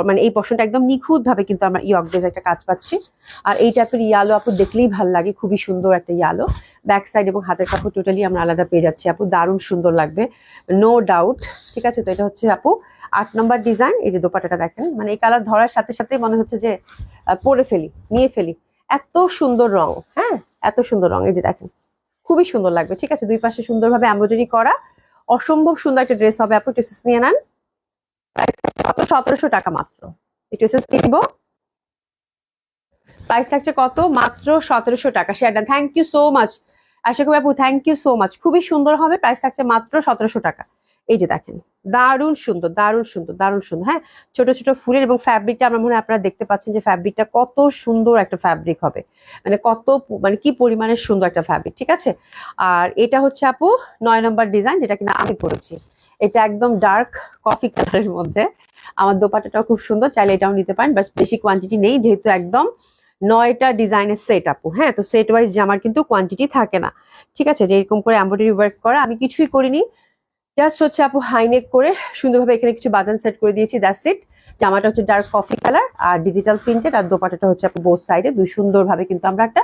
মানে এই পশনটা একদম নিখুঁত ভাবে কিন্তু আমরা ইয়ক বেজ একটা কাজ পাচ্ছি। আর এই টাইপের ইয়ালো আপু দেখলেই ভাল লাগে, খুবই সুন্দর একটা ইয়ালো। ব্যাক সাইড এবং হাতের কাপড় টোটালি আমরা আলাদা পেয়ে যাচ্ছি আপু, দারুণ সুন্দর লাগবে, নো ডাউট, ঠিক আছে। তো এটা হচ্ছে আপু 8 নম্বর ডিজাইন। এই যে দোপাট্টাটা দেখেন, মানে এই কালার ধরার সাথে সাথে মনে হচ্ছে যে পরে ফেলি, নিয়ে ফেলি, এত সুন্দর রং, হ্যাঁ এত সুন্দর রং, এই যে দেখেন খুবই সুন্দর লাগবে, ঠিক আছে। দুই পাশে সুন্দরভাবে এমব্রয়ডারি করা, অসম্ভব সুন্দর একটা ড্রেস হবে আপু। ড্রেসেস নিয়ে নেন, কত? 1700 টাকা মাত্র। এই ড্রেসেস কিনবো, প্রাইস থাকছে কত? মাত্র 1700 টাকা। Share done, thank you so much আশা করি আপু, থ্যাংক ইউ সো মাচ, খুবই সুন্দর হবে। প্রাইস থাকছে মাত্র 1700 টাকা। এই যে দেখেন, দারুণ সুন্দর, দারুণ সুন্দর, দারুণ সুন্দর, হ্যাঁ ছোট ছোট ফুলের, এবং ফ্যাব্রিকটা আমার মনে হয় আপনারা দেখতে পাচ্ছেন যে ফ্যাব্রিকটা কত সুন্দর একটা ফ্যাব্রিক হবে, মানে কত মানে কি পরিমাণের সুন্দর একটা ফ্যাব্রিক, ঠিক আছে। আর এটা হচ্ছে আপু 9 নম্বর ডিজাইন, যেটা কিনা আমি পরেছি। এটা একদম ডার্ক কফি কালারের মধ্যে, আমার দোপাট্টাটাও খুব সুন্দর, চাইলে এটাও নিতে পারেন, বাট বেশি কোয়ান্টিটি নেই, যেহেতু একদম 9টা ডিজাইনের সেট আপু, হ্যাঁ তো সেট ওয়াইজ জামার কিন্তু কোয়ান্টিটি থাকে না, ঠিক আছে। যে এরকম করে এমব্রয়ডারি ওয়ার্ক করা, আমি কিছুই করিনি, জাস্ট হচ্ছে আপু হাইনেক করে সুন্দরভাবে এখানে কিছু বাটন সেট করে দিয়েছি, দ্যাটস ইট। জামাটা হচ্ছে ডার্ক কফি কালার আর ডিজিটাল প্রিন্টেড, আর দোপাট্টাটা হচ্ছে আপু বোথ সাইডে দুই সুন্দরভাবে কিন্তু আমরা একটা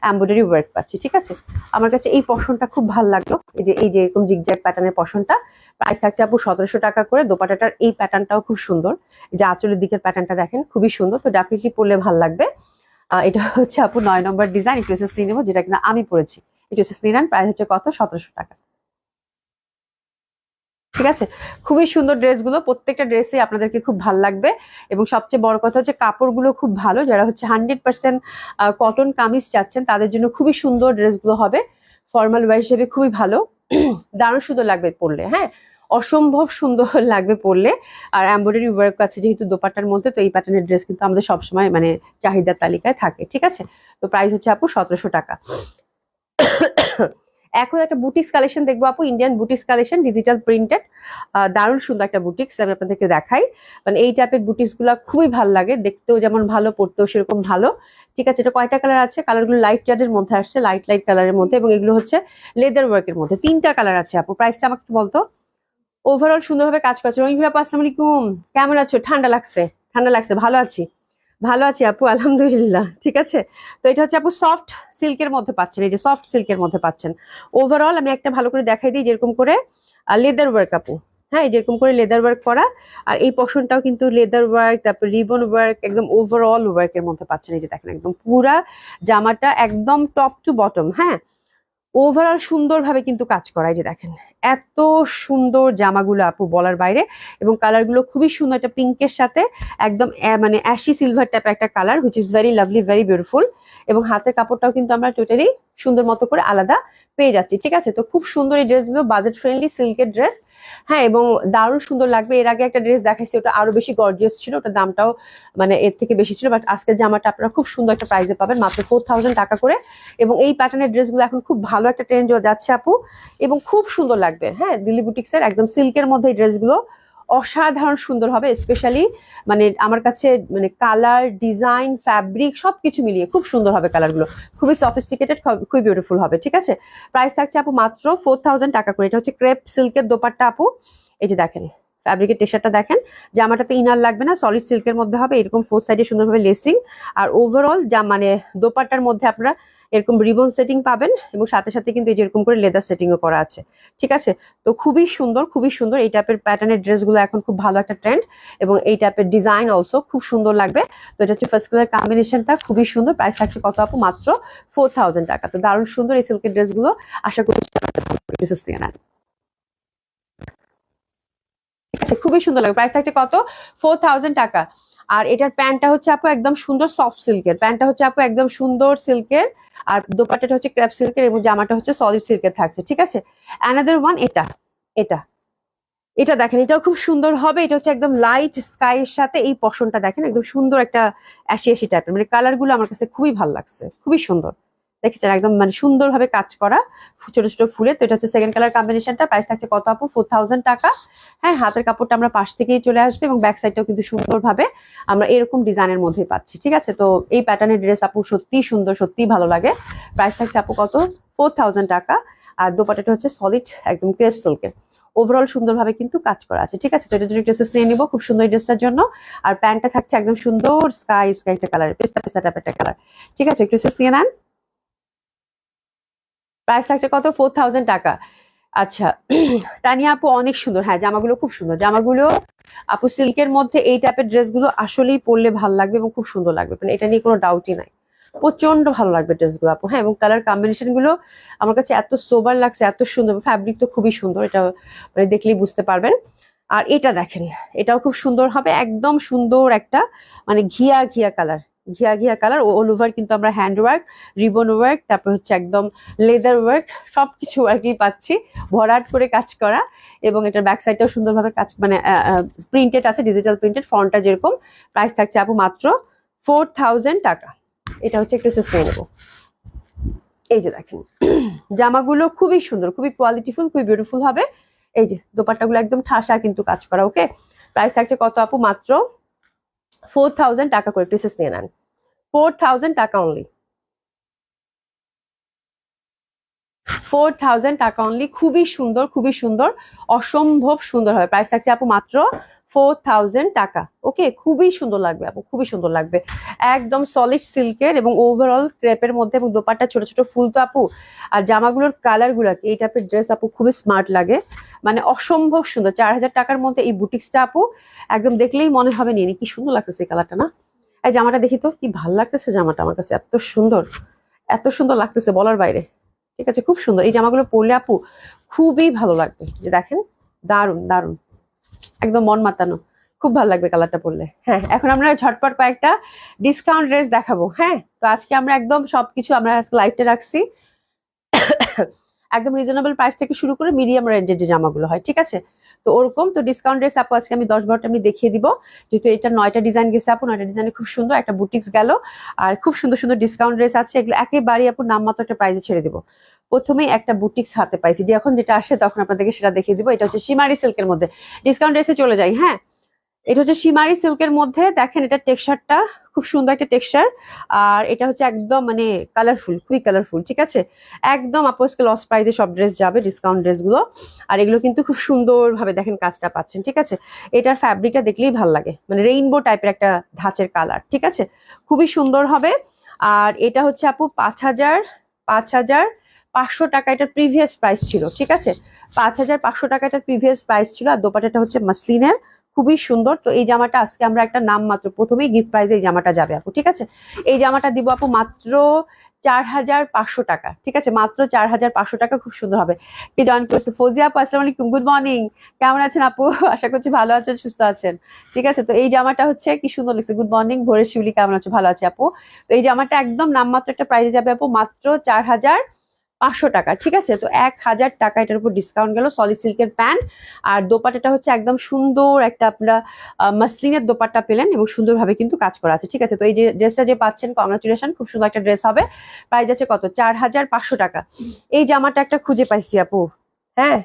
এমব্রয়ডারি ওয়ার্ক পাচ্ছি, ঠিক আছে। আমার কাছে এই পশনটা খুব ভালো লাগলো, এই যে এরকম জিগজ্যাগ প্যাটার্নের পশনটা। প্রাইস থাকছে আপু 1700 টাকা করে। দোপাট্টাটার এই প্যাটার্নটাও খুব সুন্দর, যে আঁচলের দিকের প্যাটার্নটা দেখেন খুবই সুন্দর, তো ডেফিনেটলি পরলে ভালো লাগবে। এটা হচ্ছে আপু 9 নম্বর ডিজাইন, একটু এসএস নিয়ে নেবো, যেটা কিনা আমি পরেছি। একটু এসএস নিয়ে নেন, প্রাইস হচ্ছে কত? 1700 টাকা, ঠিক আছে। খুবই সুন্দর ড্রেসগুলো, প্রত্যেকটা ড্রেসই আপনাদেরকে খুব ভালো লাগবে, এবং সবচেয়ে বড় কথা হচ্ছে কাপড়গুলো খুব ভালো। যারা হচ্ছে 100% কটন কামিজ চাচ্ছেন তাদের জন্য খুবই সুন্দর ড্রেসগুলো হবে, ফর্মাল ওয়্যার হিসেবে খুবই ভালো, দারুণ সুন্দর লাগবে পরলে, হ্যাঁ অসম্ভব সুন্দর লাগবে পরলে। আর এমব্রয়ডারি ওয়ার্ক আছে যেহেতু দোপাট্টার মধ্যে, তো এই প্যাটার্নের ড্রেস কিন্তু আমাদের সবসময় মানে চাহিদার তালিকায় থাকে, ঠিক আছে। তো প্রাইস হচ্ছে আপু 1700 টাকা। এখন একটা বুটিক্স কালেকশন দেখবো আপু, Indian boutiques collection, digital printed, দারুণ সুন্দর একটা বুটিক্স আমি আপনাদেরকে দেখাই। মানে এই টাইপের বুটিক্স গুলা খুবই ভালো লাগে, দেখতেও যেমন ভালো, পড়তেও সেরকম ভালো, ঠিক আছে। এটা কয়টা কালার আছে? কালারগুলো লাইট শেডের মধ্যে আসছে, লাইট লাইট কালারের মধ্যে, এবং এগুলো হচ্ছে লেদার ওয়ার্কের মধ্যে। 3টা কালার আছে আপু। প্রাইসটা আমাকে একটু বলতো। ওভারঅল সুন্দরভাবে কাজ করছে। রঙিন আপু আসসালামু আলাইকুম, কেমন আছো? ঠান্ডা লাগছে? ঠান্ডা লাগছে, ভালো আছি, ভালো আছি আপু আলহামদুলিল্লাহ, ঠিক আছে। তো এটা হচ্ছে আপু সফট সিল্কের মধ্যে পাচ্ছেন, এই যে সফট সিল্কের মধ্যে পাচ্ছেন। ওভারঅল আমি একটা ভালো করে দেখাই দিই, যেরকম করে লেদার ওয়ার্ক আপু, হ্যাঁ যেরকম করে লেদার ওয়ার্ক করা, আর এই পোর্শনটাও কিন্তু লেদার ওয়ার্ক, তারপর রিবন ওয়ার্ক, একদম ওভারঅল ওয়ার্কের মধ্যে পাচ্ছেন। এই যে দেখেন একদম পুরা জামাটা একদম টপ টু বটম, হ্যাঁ ওভারঅল সুন্দরভাবে কিন্তু কাজ করা। এই যে দেখেন এত সুন্দর জামাগুলো আপু বলার বাইরে, এবং কালারগুলো খুবই সুন্দর, একটা পিঙ্কের সাথে একদম মানে অ্যাশি সিলভার টাইপের একটা colour, which is very lovely, very beautiful. এবং হাতের কাপড়টাও কিন্তু আমরা টোটালি সুন্দর মতো করে আলাদা পেয়ে যাচ্ছি, ঠিক আছে। তো খুব সুন্দর এই ড্রেসগুলো, বাজেট ফ্রেন্ডলি সিল্কের ড্রেস, হ্যাঁ এবং দারুণ সুন্দর লাগবে। এর আগে একটা ড্রেস দেখাইছি, ওটা আরো বেশি গর্জিয়াস ছিল, ওটার দামটাও মানে এর থেকে বেশি ছিল, বাট আজকের জামাটা আপনারা খুব সুন্দর একটা প্রাইসে পাবেন, মাত্র 4000 টাকা করে। এবং এই প্যাটার্নের ড্রেসগুলো এখন খুব ভালো একটা ট্রেন্ড যাচ্ছে আপু, এবং খুব সুন্দর লাগবে, হ্যাঁ দিল্লি বুটিক্সের একদম সিল্কের মধ্যে এই ড্রেসগুলো অসাধারণ সুন্দর হবে, স্পেশালি মানে আমার কাছে মানে কালার, ডিজাইন, ফ্যাব্রিক সবকিছু মিলিয়ে খুব সুন্দর হবে কালারগুলো, খুবই সফিস্টিকেটেড, খুবই বিউটিফুল হবে। ঠিক আছে, প্রাইস থাকছে আপু মাত্র 4000 টাকা করে। এটা হচ্ছে ক্রেপ সিল্কের দোপাট্টা আপু। এই যে দেখেন ফ্যাব্রিকের টেক্সচারটা দেখেন, জামাটাতে ইনার লাগবে না, সলিড সিল্কের মধ্যে হবে, এরকম ফোর সাইডে সুন্দরভাবে লেসিং, আর ওভারঅল মানে দোপাট্টার মধ্যে আপনারা এরকম রিবন সেটিং পাবেন, এবং সাথে সাথে কিন্তু এই যেরকম করে লেদার সেটিংও করা আছে। ঠিক আছে, তো খুবই সুন্দর, খুবই সুন্দর এই টাইপের প্যাটার্নের ড্রেসগুলো এখন খুব ভালো একটা ট্রেন্ড, এবং এই টাইপের ডিজাইন অলসো খুব সুন্দর লাগবে। তো এটা হচ্ছে ফার্স্ট কালার কম্বিনেশনটা খুবই সুন্দর। প্রাইস থাকছে কত আপু? মাত্র 4000 টাকা। তো দারুণ সুন্দর এই সিল্কের ড্রেসগুলো, আশা করি খুবই সুন্দর লাগবে। প্রাইস থাকছে কত? 4000 টাকা। আর এটার প্যান্টটা হচ্ছে আপু একদম সুন্দর সফট সিল্কের, প্যান্টটা হচ্ছে আপু একদম সুন্দর সিল্কের, আর দোপাট্টাটা হচ্ছে ক্রেপ সিল্কের, এবং জামাটা হচ্ছে সলিড সিল্কের থাকছে। ঠিক আছে, অ্যানাদার ওয়ান এটা এটা এটা দেখেন, এটাও খুব সুন্দর হবে। এটা হচ্ছে একদম লাইট স্কাই এর সাথে এই পশনটা দেখেন, একদম সুন্দর একটা অ্যাশি অ্যাশি টাইপের, মানে কালার গুলো আমার কাছে খুবই ভালো লাগছে, খুবই সুন্দর দেখেছেন, একদম মানে সুন্দরভাবে কাজ করা ছোট ছোট ফুলে। তো এটা হচ্ছে সেকেন্ড কালার কম্বিনেশনটা। প্রাইস থাকছে কত আপু? 4000 টাকা। হ্যাঁ, হাতের কাপড়টা আমরা পাশ থেকেই চলে আসবে, এবং ব্যাক সাইডটাও কিন্তু সুন্দরভাবে আমরা এরকম ডিজাইনের মধ্যে পাচ্ছি। ঠিক আছে, তো এই প্যাটার্নের ড্রেস আপু সত্যি সুন্দর, সত্যি ভালো লাগে। প্রাইস থাকছে আপু কত? 4000 টাকা। আর দোপাট্টাটা হচ্ছে সলিড একদম ক্রেপ সিল্কের, ওভারঅল সুন্দরভাবে কিন্তু কাজ করা আছে। ঠিক আছে, তো এটা যদি ড্রেসেস নিয়ে নিবো খুব সুন্দর ড্রেসটার জন্য। আর প্যান্টটা থাকছে একদম সুন্দর স্কাই স্কাই একটা কালার, পেস্তা পেস্তা টাইপের একটা কালার। ঠিক আছে, ড্রেসেস নিয়ে নেন। প্রাইস থাকছে কত? 4000 টাকা। আচ্ছা, তানিয়া আপু অনেক সুন্দর। হ্যাঁ, জামাগুলো খুব সুন্দর, জামাগুলো আপু সিল্কের মধ্যে এই টাইপের ড্রেসগুলো আসলেই পরলে ভালো লাগবে এবং খুব সুন্দর লাগবে, মানে এটা নিয়ে কোনো ডাউটই নাই। প্রচন্ড ভালো লাগবে ড্রেসগুলো আপু। হ্যাঁ, এবং কালার কম্বিনেশন গুলো আমার কাছে এত সোবার লাগছে, এত সুন্দর, ফ্যাব্রিক তো খুবই সুন্দর, এটা মানে দেখলেই বুঝতে পারবেন। আর এটা দেখেন, এটাও খুব সুন্দর হবে, একদম সুন্দর একটা মানে ঘিয়া ঘিয়া কালার, ঘিয়া ঘিয়া কালার, অল ওভার কিন্তু আমরা হ্যান্ড ওয়ার্ক, রিবন ওয়ার্ক, তারপর হচ্ছে একদম লেদার ওয়ার্ক, সবকিছু আর কি পাচ্ছি, ভরাট করে কাজ করা। এবং এটার ব্যাক সাইডটাও সুন্দরভাবে কাজ মানে প্রিন্টেড আছে, ডিজিটাল প্রিন্টেড, ফন্টটা যেরকম। প্রাইস থাকছে আপু মাত্র 4000 টাকা। এটা হচ্ছে একটু নিয়ে নেবো। এই যে দেখেন জামাগুলো খুবই সুন্দর, খুবই কোয়ালিটিফুল, খুবই বিউটিফুল হবে। এই যে দোপাট্টাগুলো একদম ঠাসা কিন্তু কাজ করা। ওকে, প্রাইস থাকছে কত আপু? মাত্র 4000 টাকা করে। পিসেস নিয়ে নেন, 4000 টাকা অনলি, 4000 টাকা অনলি। খুবই সুন্দর, খুবই সুন্দর, অসম্ভব সুন্দর হবে। প্রাইস থাকছে আপু মাত্র 4000 টাকা। ওকে, খুবই সুন্দর লাগবে আপু, খুবই সুন্দর লাগবে, একদম সলিড সিল্কের এবং ওভারঅল ক্রেপের মধ্যে, এবং দোপাট্টা ছোট ছোট ফুল তো আপু। আর জামাগুলোর কালার গুলা এই টাইপের ড্রেস আপু খুবই স্মার্ট লাগে, মানে অসম্ভব সুন্দর। 4000 টাকার মধ্যে এই বুটিক্সটা আপু একদম দেখলেই মনে হবে নিয়ে কি সুন্দর লাগতেছে এই কালারটা না? এই জামাটা দেখি তো, কি ভাল লাগতেছে জামাটা, আমার কাছে এত সুন্দর, এত সুন্দর লাগতেছে বলার বাইরে। ঠিক আছে, খুব সুন্দর এই জামাগুলো পরলে আপু খুবই ভালো লাগবে। যে দেখেন, দারুন দারুন, একদম মন মাতানো, খুব ভালো লাগবে কালারটা পরলে। হ্যাঁ, এখন আমরা ঝটপট কয়েকটা ডিসকাউন্ট ড্রেস দেখাবো। হ্যাঁ, তো আজকে আমরা একদম সবকিছু আমরা লাইটে রাখছি, একদম রিজনেবল প্রাইস থেকে শুরু করে মিডিয়াম রেঞ্জের যে জামাগুলো হয়। ঠিক আছে, তো ওরকম তো ডিসকাউন্ট ড্রেস আপু আজকে আমি 10-12টা আমি দেখিয়ে দিব, যেহেতু এটা 9টা ডিজাইন গেছে আপু, 9টা ডিজাইনে খুব সুন্দর একটা বুটিক্স গেল, আর খুব সুন্দর সুন্দর ডিসকাউন্ট ড্রেস আছে, এগুলো একেবারেই আপু নামমাত্র একটা প্রাইসে ছেড়ে দিব। প্রথমেই একটা বুটিক্স হাতে পাইছি, যে এখন যেটা আসে তখন আপনাদেরকে সেটা দেখিয়ে দিব। এটা হচ্ছে শিমারি সিল্কের মধ্যে, ডিসকাউন্ট ড্রেসে চলে যাই। হ্যাঁ, এটা হচ্ছে শিমারি সিল্কের মধ্যে, দেখেন এটা টেক্সচারটা খুব সুন্দর একটা টেক্সচার, আর এটা হচ্ছে একদম মানে কালারফুল, খুবই কালারফুল। ঠিক আছে, একদম আপোজকে লস প্রাইসে সব ড্রেস যাবে, ডিসকাউন্ট ড্রেসগুলো। আর এগুলো কিন্তু খুব সুন্দরভাবে দেখেন কাজটা পাচ্ছেন। ঠিক আছে, এটার ফ্যাব্রিকটা দেখলেই ভালো লাগে, মানে রেইনবো টাইপের একটা ধাঁচের কালার। ঠিক আছে, খুবই সুন্দর হবে। আর এটা হচ্ছে আপু 5500 টাকা এটার প্রিভিয়াস প্রাইস ছিল। ঠিক আছে, 5500 টাকা এটার প্রিভিয়াস প্রাইস ছিল। আর দোপাট্টাটা হচ্ছে মাসলিনের, খুবই সুন্দর। তো এই জামাটা আজকে আমরা একটা নাম মাত্র প্রথমেই গিফট প্রাইজে এই জামাটা যাবে আপু। ঠিক আছে, এই জামাটা দিব আপু মাত্র 4500 টাকা। ঠিক আছে, মাত্র 4500 টাকা, খুব সুন্দর হবে। কি জয়েন করছে ফৌজিয়া আপু, আসসালামু আলাইকুম, গুড মর্নিং, কেমন আছেন আপু? আশা করছি ভালো আছেন, সুস্থ আছেন। ঠিক আছে, তো এই জামাটা হচ্ছে কি সুন্দর লাগছে, গুড মর্নিং ভোরের শিউলি, কেমন আছো? ভালো আছে আপু। তো এই জামাটা একদম নামমাত্র একটা প্রাইজে যাবে আপু, মাত্র 4500 টাকা। ঠিক আছে, তো 1000 টাকা এটার উপর ডিসকাউন্ট গেল। সলিড সিল্কের প্যান্ট, আর দোপাট্টাটা হচ্ছে একদম সুন্দর একটা আপনারা মাসলিনের দোপাট্টা পেলেন, এবং সুন্দরভাবে কিন্তু কাজ করা আছে। ঠিক আছে, তো এই যে ড্রেসটা যে পাচ্ছেন, কংগ্রাচুলেশন, খুব সুন্দর একটা ড্রেস হবে। প্রাইস আছে কত? 4500 টাকা। এই জামাটা একটা খুঁজে পাইছি আপু। হ্যাঁ,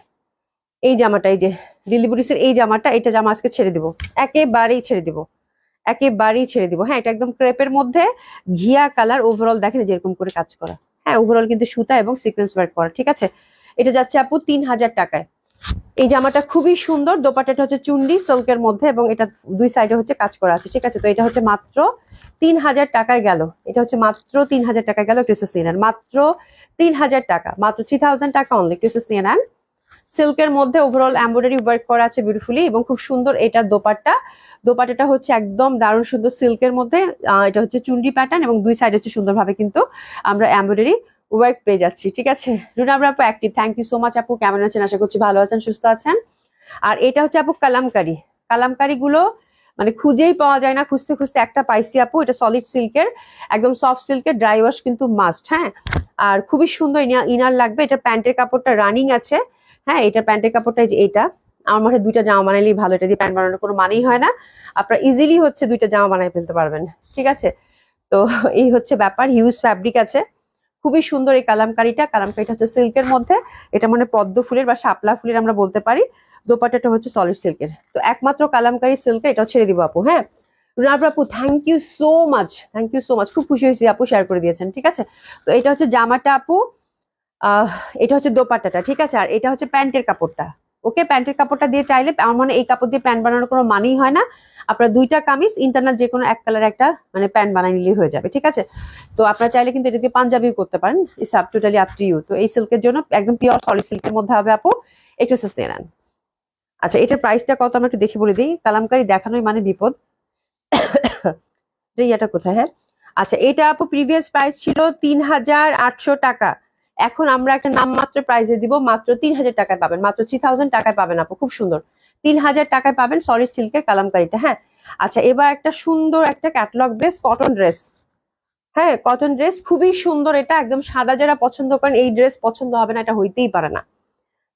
এই জামাটা, এই যে দিল্লি বুটিক্সের এই জামাটা, এটা জামা আজকে ছেড়ে দিব, একেবারেই ছেড়ে দিব, একেবারেই ছেড়ে দিব। হ্যাঁ, এটা একদম ক্রেপের মধ্যে ঘিয়া কালার, ওভারঅল দেখেন যেরকম করে কাজ করা। হ্যাঁ, ওভারঅল কিন্তু সুতা এবং সিকোয়েন্স ওয়ার্ক করা, ঠিক আছে। এটা যাচ্ছে আপু 3000 টাকায়। এই জামাটা খুবই সুন্দর, দোপাট্টাটা হচ্ছে চুন্ডি সিল্কের মধ্যে এবং এটা দুই সাইডে হচ্ছে কাজ করা আছে, ঠিক আছে। তো এটা হচ্ছে মাত্র 3000 টাকায় গেল, এটা হচ্ছে মাত্র 3000 টাকায় গেল। ট্রেসেস নিয়ে নেন, মাত্র 3000 টাকা, মাত্র 3000 টাকা অনলি। ট্রেসেস নিয়ে নেন, সিল্কের মধ্যে ওভারঅল এমব্রয়ডারি ওয়ার্ক করা আছে বিউটিফুলি এবং খুব সুন্দর। এটা দোপাট্টা, দোপাট্টাটা হচ্ছে একদম দারুণ সুন্দর সিল্কের মধ্যে। এটা হচ্ছে চুন্ডি প্যাটার্ন এবং দুই সাইড হচ্ছে সুন্দরভাবে কিন্তু আমরা এমব্রয়ডারি ওয়ার্ক পেয়ে যাচ্ছি, ঠিক আছে। রুনা আপু active, thank you so much আপু। কেমন আছেন? আশা করছি ভালো আছেন, সুস্থ আছেন। আর এটা হচ্ছে আপু কালামকারি, কালামকারি গুলো মানে খুঁজেই পাওয়া যায় না, খুঁজতে খুঁজতে একটা পাইছি আপু। এটা সলিড সিল্কের, একদম সফট সিল্কের, ড্রাই ওয়াশ কিন্তু মাস্ট। হ্যাঁ, আর খুবই সুন্দর ইনার লাগবে। এটা প্যান্টের কাপড়টা রানিং আছে। হ্যাঁ, এটা প্যান্টের কাপড়টা এটা আমার মনে হয় দুইটা জামা বানাইলেই ভালো, এটা দিয়ে প্যান্ট বানানোর কোনো মানেই হয় না। আপনারা ইজিলি হচ্ছে দুইটা জামা বানাই ফেলতে পারবেন, ঠিক আছে। তো এই হচ্ছে ব্যাপার, হিউজ ফ্যাব্রিক আছে, খুবই সুন্দর এই কালামকারিটা। কালামকারিটা হচ্ছে সিল্কের মধ্যে, এটা মানে পদ্ম ফুলের বা শাপলা ফুলের আমরা বলতে পারি। দোপাট্টাটা হচ্ছে সলিড সিল্কের। তো একমাত্র কালামকারি সিল্কের, এটাও ছেড়ে দিব আপু। হ্যাঁ, রুনা আপু thank you so much, thank you so much, খুব খুশি হয়েছি আপু, শেয়ার করে দিয়েছেন, ঠিক আছে। তো এটা হচ্ছে জামাটা আপু, এটা হচ্ছে দোপাট্টাটা, ঠিক আছে। আর এটা হচ্ছে প্যান্টের কাপড়টা। ওকে, প্যান্টের কাপড়টা দিয়ে চাইলে আমার মনে এই কাপড় দিয়ে প্যান্ট বানানোর কোনো মানেই হয় না। আপনার দুইটা কামিজ ইন্টারনাল যে কোনো এক কালার একটা মানে প্যান্ট বানাই নিলেই হয়ে যাবে, ঠিক আছে। তো আপনারা চাইলে কিন্তু এটা দিয়ে পাঞ্জাবিও করতে পারেন, it's up totally up to you. তো এই সিল্কের জন্য একদম পিওর সলিড সিল্কের মধ্যে হবে আপু, একটু সস্তে নেন। আচ্ছা, এটার প্রাইসটা কত আমরা একটু দেখে বলে দিই। কালামকারি দেখানোই মানে বিপদ। ইয়াটা কোথায়? হ্যাঁ, আচ্ছা, এটা আপু প্রিভিয়াস প্রাইস ছিল 3800 টাকা। এখন আমরা একটা নামমাত্র প্রাইসে দিব, মাত্র 3000 টাকায় পাবেন, মাত্র 3000 টাকায় পাবেন আপু, খুব সুন্দর 3000 টাকায় পাবেন সলিড সিল্কের কালামকারিটা। হ্যাঁ, আচ্ছা, এবার একটা সুন্দর একটা ক্যাটালগ ড্রেস, কটন ড্রেস। হ্যাঁ, কটন ড্রেস খুবই সুন্দর, এটা একদম সাদা যারা পছন্দ করেন এই ড্রেস পছন্দ হবে না, এটা হইতেই পারে না,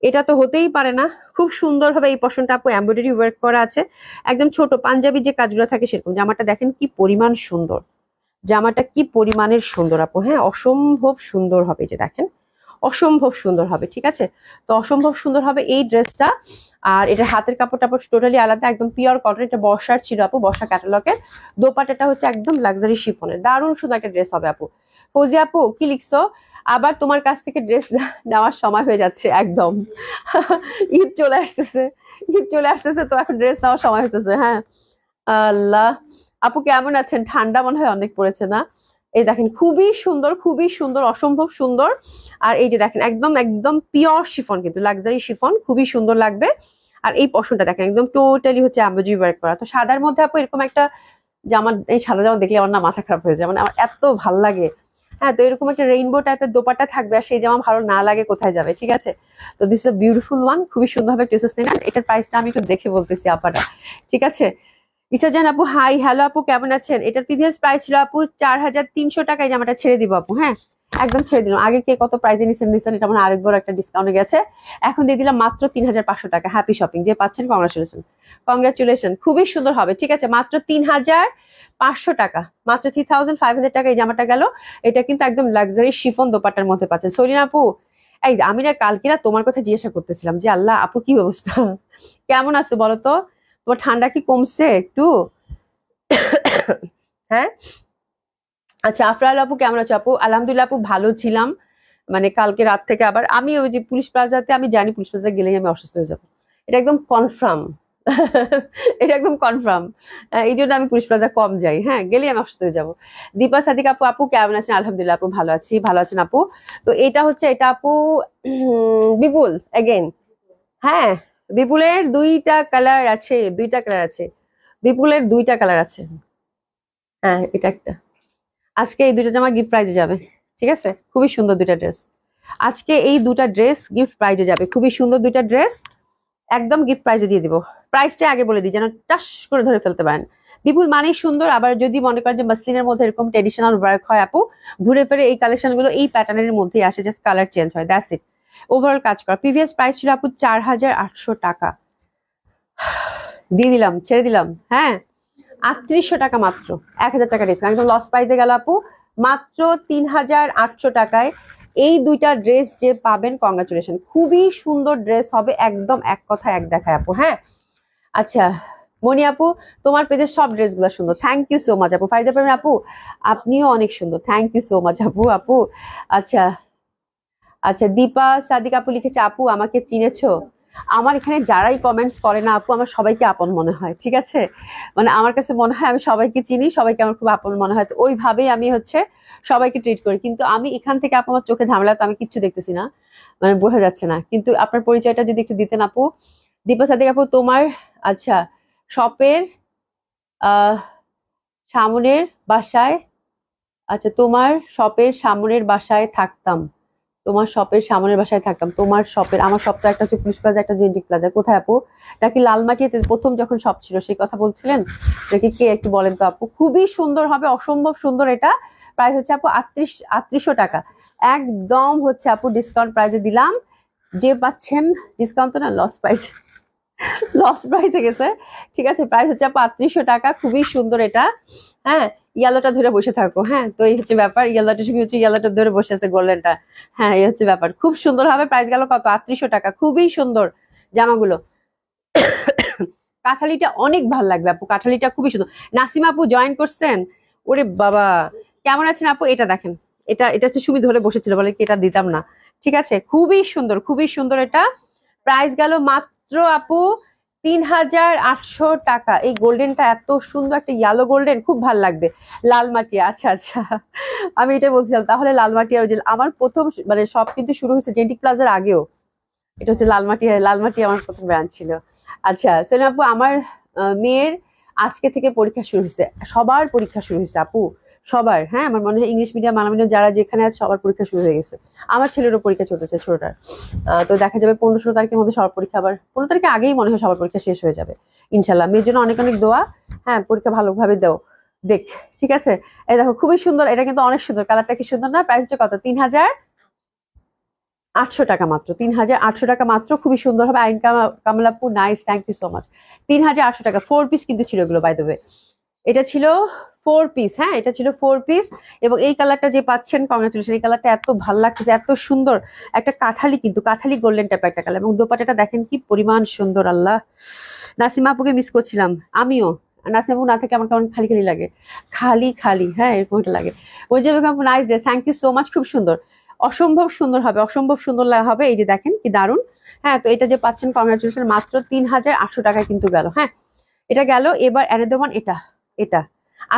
এটা তো হতেই পারে না। খুব সুন্দর ভাবে এই পশনটা আপু এমব্রয়ডারি ওয়ার্ক করা আছে, একদম ছোট পাঞ্জাবি যে কাজগুলো থাকে সেরকম। জামাটা দেখেন কি পরিমাণ সুন্দর, জামাটা কি পরিমাণের সুন্দর আপু। হ্যাঁ, অসম্ভব সুন্দর হবে, যে দেখেন অসম্ভব সুন্দর হবে, ঠিক আছে। তো অসম্ভব সুন্দর হবে এই ড্রেসটা। আর এটা হাতের কাপড়টা টোটালি আলাদা, একদম পিওর কটন। এটা বর্ষার ছিল আপু, বর্ষা ক্যাটালগের। দোপাট্টাটা হচ্ছে একদম লাক্সারি শিফনের, দারুণ সুন্দর একটা ড্রেস হবে আপু। ফৌজি আপু কি লিখছো? আবার তোমার কাছ থেকে ড্রেস নেওয়ার সময় হয়ে যাচ্ছে একদম। ঈদ চলে আসতেছে, ঈদ চলে আসতেছে, তো এখন ড্রেস নেওয়ার সময় হতেছে। হ্যাঁ, আল্লাহ। আপু কেমন আছেন? ঠান্ডা মনে হয় অনেক পড়েছে না? এই দেখেন খুবই সুন্দর, খুবই সুন্দর, অসম্ভব সুন্দর। আর এই যে দেখেন একদম একদম পিওর শিফন, কিন্তু লাক্সারি শিফন, খুবই সুন্দর লাগবে। আর এই পশনটা দেখেন একদম টোটালি হচ্ছে এমব্রয়ডারি ওয়ার্ক করা। তো সাদার মধ্যে আপু এরকম একটা জামা, এই সাদা জামা দেখলে আমার না মাথা খারাপ হয়ে যায়, মানে আমার এত ভাল লাগে। হ্যাঁ, তো এরকম একটা রেইনবো টাইপের দোপাট্টা থাকবে, আর সেই জামা ভালো না লাগে কোথায় যাবে, ঠিক আছে। তো দিস ইজ বিউটিফুল ওয়ান, খুবই সুন্দরভাবে ড্রেসেস নেন। এটার প্রাইসটা আমি একটু দেখে বলতেছি আপাটা, ঠিক আছে। ইসাজান আপু হাই, হ্যালো আপু কেমন আছেন? এটার প্রিভিয়াস প্রাইস ছিল আপু 4300 টাকায়, জামাটা ছেড়ে দিব আপু। হ্যাঁ, একদম ছেড়ে দিলাম। আগে কে কত প্রাইজে নিছেন, এটা মানে আরেকবার একটা ডিসকাউন্টে গেছে, এখন দিয়ে দিলাম মাত্র 3500 টাকা। হ্যাপি শপিং, যে পাচ্ছেন কংগ্রাচুলেশন, কংগ্রাচুলেশন, খুবই সুন্দর হবে, ঠিক আছে। মাত্র 3500 টাকা, মাত্র 3500 টাকা এই জামাটা গেল। এটা কিন্তু একদম লাক্সারি শিফন দোপাট্টার মধ্যে পাচ্ছেন। সরিনা আপু, এই আমি না কালকে না তোমার কথা জিজ্ঞাসা করতেছিলাম যে আল্লাহ আপু কি অবস্থা, কেমন আছো বলো তো? তোমার ঠান্ডা কি কমছে একটু? হ্যাঁ, আচ্ছা, আফরাল আপু কেমন আছো? আপু আলহামদুলিল্লাহ আপু, ভালো ছিলাম। মানে কালকে রাত থেকে আবার আমি ওই যে পুলিশ প্লাজাতে, আমি জানি পুলিশ প্লাজা গেলেই আমি অসুস্থ হয়ে যাবো, এটা একদম কনফার্ম। এটা একদম কনফার্ম, এই জন্য আমি পুলিশ প্লাজা কম যাই। হ্যাঁ, গেলেই আমি অসুস্থ হয়ে যাবো। দীপা সাদিক আপু, আপু কেমন আছেন? আলহামদুলিল্লাহ আপু, ভালো আছি, ভালো আছেন আপু। তো এটা হচ্ছে, এটা আপু বিপুল এগেইন। হ্যাঁ, বিপুলের দুইটা কালার আছে, দুইটা কালার আছে, বিপুলের দুইটা কালার আছে। হ্যাঁ, এটা একটা, আজকে এই দুইটা জামা গিফট প্রাইজে যাবে, ঠিক আছে। খুবই সুন্দর দুইটা ড্রেস, আজকে এই দুটা ড্রেস গিফট প্রাইজে যাবে, খুবই সুন্দর দুইটা ড্রেস, একদম গিফট প্রাইজে দিয়ে দিব। প্রাইসটা আগে বলে দিই যেন টাস করে ধরে ফেলতে পারেন। বিপুল মানেই সুন্দর। আবার যদি মনে করেন যে মাসলিনের মধ্যে এরকম ট্রেডিশনাল ওয়ার্ক হয় আপু, ঘুরে ফিরে এই কালেকশন গুলো এই প্যাটার্নের মধ্যেই আসে, জাস্ট কালার চেঞ্জ হয়, দ্যাটস ইট। ওভারঅল কাজ করা। প্রিভিয়াস প্রাইস ছিল আপু 4800 টাকা, দিয়ে দিলাম, ছেড়ে দিলাম। হ্যাঁ, 3800 টাকা মাত্র, 1000 টাকা ডিসকাউন্ট, একদম লস প্রাইসে গেল আপু। মাত্র 3800 টাকায় এই দুইটা ড্রেস যে পাবেন, কংগ্রাচুলেশন। খুবই সুন্দর ড্রেস হবে, একদম এক কথা এক দেখায় আপু। হ্যাঁ, আচ্ছা মনি আপু, তোমার পেজের সব ড্রেসগুলো সুন্দর, থ্যাংক ইউ সো মাচ আপু। ফারিদা পারভিন আপু, আপনিও অনেক সুন্দর, থ্যাংক ইউ সো মাচ আপু। আপু আচ্ছা আচ্ছা, দীপা সাদিক আপু লিখেছে, আপু আমাকে চিনেছো? আমার এখানে যারাই কমেন্টস করে না আপু, আমার সবাইকে আপন মনে হয়, ঠিক আছে? মানে আমার কাছে মনে হয় আমি সবাইকে চিনি, সবাইকে আমার খুব আপন মনে হয়, তো ওইভাবেই আমি হচ্ছে সবাইকে ট্রিট করি। কিন্তু আমি এখান থেকে আপু আমার চোখে ঝামেলা, তো আমি কিচ্ছু দেখতেছি না, মানে বোঝা যাচ্ছে না। কিন্তু আপনার পরিচয়টা যদি একটু দিতেন আপু। দীপা সাদিক আপু, তোমার আচ্ছা শপের আহ সামনের বাসায়, আচ্ছা তোমার শপের সামনের বাসায় থাকতাম, তোমার শপের সামনের বাসায় থাকতাম। তোমার শপের, আমার শপটা একটা হচ্ছে পুলিশ প্লাজা, একটা জেন্টিক প্লাজা। কোথায় আপু? নাকি লালমাটিতে প্রথম যখন শপ ছিল সেই কথা বলছিলেন নাকি কে, একটু বলেন তো আপু। খুবই সুন্দর হবে, অসম্ভব সুন্দর। এটা প্রাইস হচ্ছে আপু 3800 টাকা, একদম হচ্ছে আপু ডিসকাউন্ট প্রাইসে দিলাম। যে পাচ্ছেন, ডিসকাউন্ট তো না, লস প্রাইস, লস প্রাইসে গেছে, ঠিক আছে। প্রাইস হচ্ছে 3500 টাকা, খুবই সুন্দর এটা। হ্যাঁ, ইয়েলোটা ধরে বসে থাকো। হ্যাঁ, তো এই হচ্ছে ব্যাপার, ইয়েলোটা শুধু হচ্ছে ইয়েলোটা ধরে বসে আছে, গোল্ডেনটা। হ্যাঁ, এই হচ্ছে ব্যাপার, খুব সুন্দর হবে। প্রাইস গেল কত? 3800 টাকা, খুবই সুন্দর জামাগুলো। কাঁঠালিটা অনেক ভালো লাগবে আপু, কাঁঠালিটা খুবই সুন্দর। নাসিমা আপু জয়েন করছেন, ওরে বাবা, কেমন আছেন আপু? এটা দেখেন, এটা এটা হচ্ছে সুমি ধরে বসেছিল, বলে কি এটা দিতাম না, ঠিক আছে। খুবই সুন্দর, খুবই সুন্দর এটা। প্রাইস গেল মাত্র আপু 3800 টাকা। এই গোল্ডেনটা এত সুন্দর, একটা ইয়েলো গোল্ডেন, খুব ভালো লাগবে। লাল মাটিয়া, আচ্ছা আচ্ছা, আমি এটা বলছিলাম তাহলে লাল মাটিয়া। ওই যে আমার প্রথম মানে সব কিন্তু শুরু হয়েছে জেন্টিক প্লাজার আগেও, এটা হচ্ছে লালমাটি। লালমাটি আমার প্রথম ব্র্যান্ড ছিল। আচ্ছা সেলিম আপু, আমার মেয়ের আজকে থেকে পরীক্ষা শুরু হয়েছে। সবার পরীক্ষা শুরু হয়েছে আপু, সবার। হ্যাঁ, আমার মনে হয় ইংলিশ মিডিয়াম, বাংলা মিডিয়াম যারা যেখানে আছে সবার পরীক্ষা শুরু হয়ে গেছে। আমার ছেলেরও পরীক্ষা চলতেছে, ছোটটার। তো দেখা যাবে 15-16 তারিখের মধ্যে সবার পরীক্ষা, আবার 15 তারিখে আগেই মনে হয় সবার পরীক্ষা শেষ হয়ে যাবে ইনশাল্লাহ। মেয়ের জন্য অনেক অনেক দোয়া। হ্যাঁ, পরীক্ষা ভালোভাবে দাও, দেখ, ঠিক আছে। এই দেখো খুবই সুন্দর, এটা কিন্তু অনেক সুন্দর, কালারটা কি সুন্দর না? প্রাইস হচ্ছে কত? 3800 টাকা মাত্র, 3800 টাকা মাত্র, খুবই সুন্দর হবে। আইন কামলাপু, nice, thank you so much. 3800 টাকা, 4 পিস কিন্তু ছিল এগুলো, বাই দ্য ওয়ে। এটা ছিল 4 পিস, হ্যাঁ এটা ছিল 4 পিস। এবং এই কালারটা যে পাচ্ছেন, কংগ্রাচুলেশন, এই কালারটা এত ভালো লাগতেছে, এত সুন্দর একটা কাঠালি, কিন্তু কাঠালি গোল্ডেন টাইপের একটা কালার। এবং দোপাটাটা দেখেন কি পরিমাণ সুন্দর, আল্লাহ। নাসিমা আপুকে মিস করছিলাম আমিও, নাসিমা আপু না থেকে আমার কেমন খালি খালি লাগে, খালি খালি, হ্যাঁ এরকম একটা লাগে। ওই যে nice dress, thank you so much, খুব সুন্দর, অসম্ভব সুন্দর হবে, অসম্ভব সুন্দর হবে। এই যে দেখেন কি দারুন। হ্যাঁ, তো এটা যে পাচ্ছেন, কংগ্রাচুলেশন, মাত্র 3800 টাকায় কিন্তু গেল। হ্যাঁ, এটা গেল। এবার অ্যানাদার ওয়ান, এটা এটা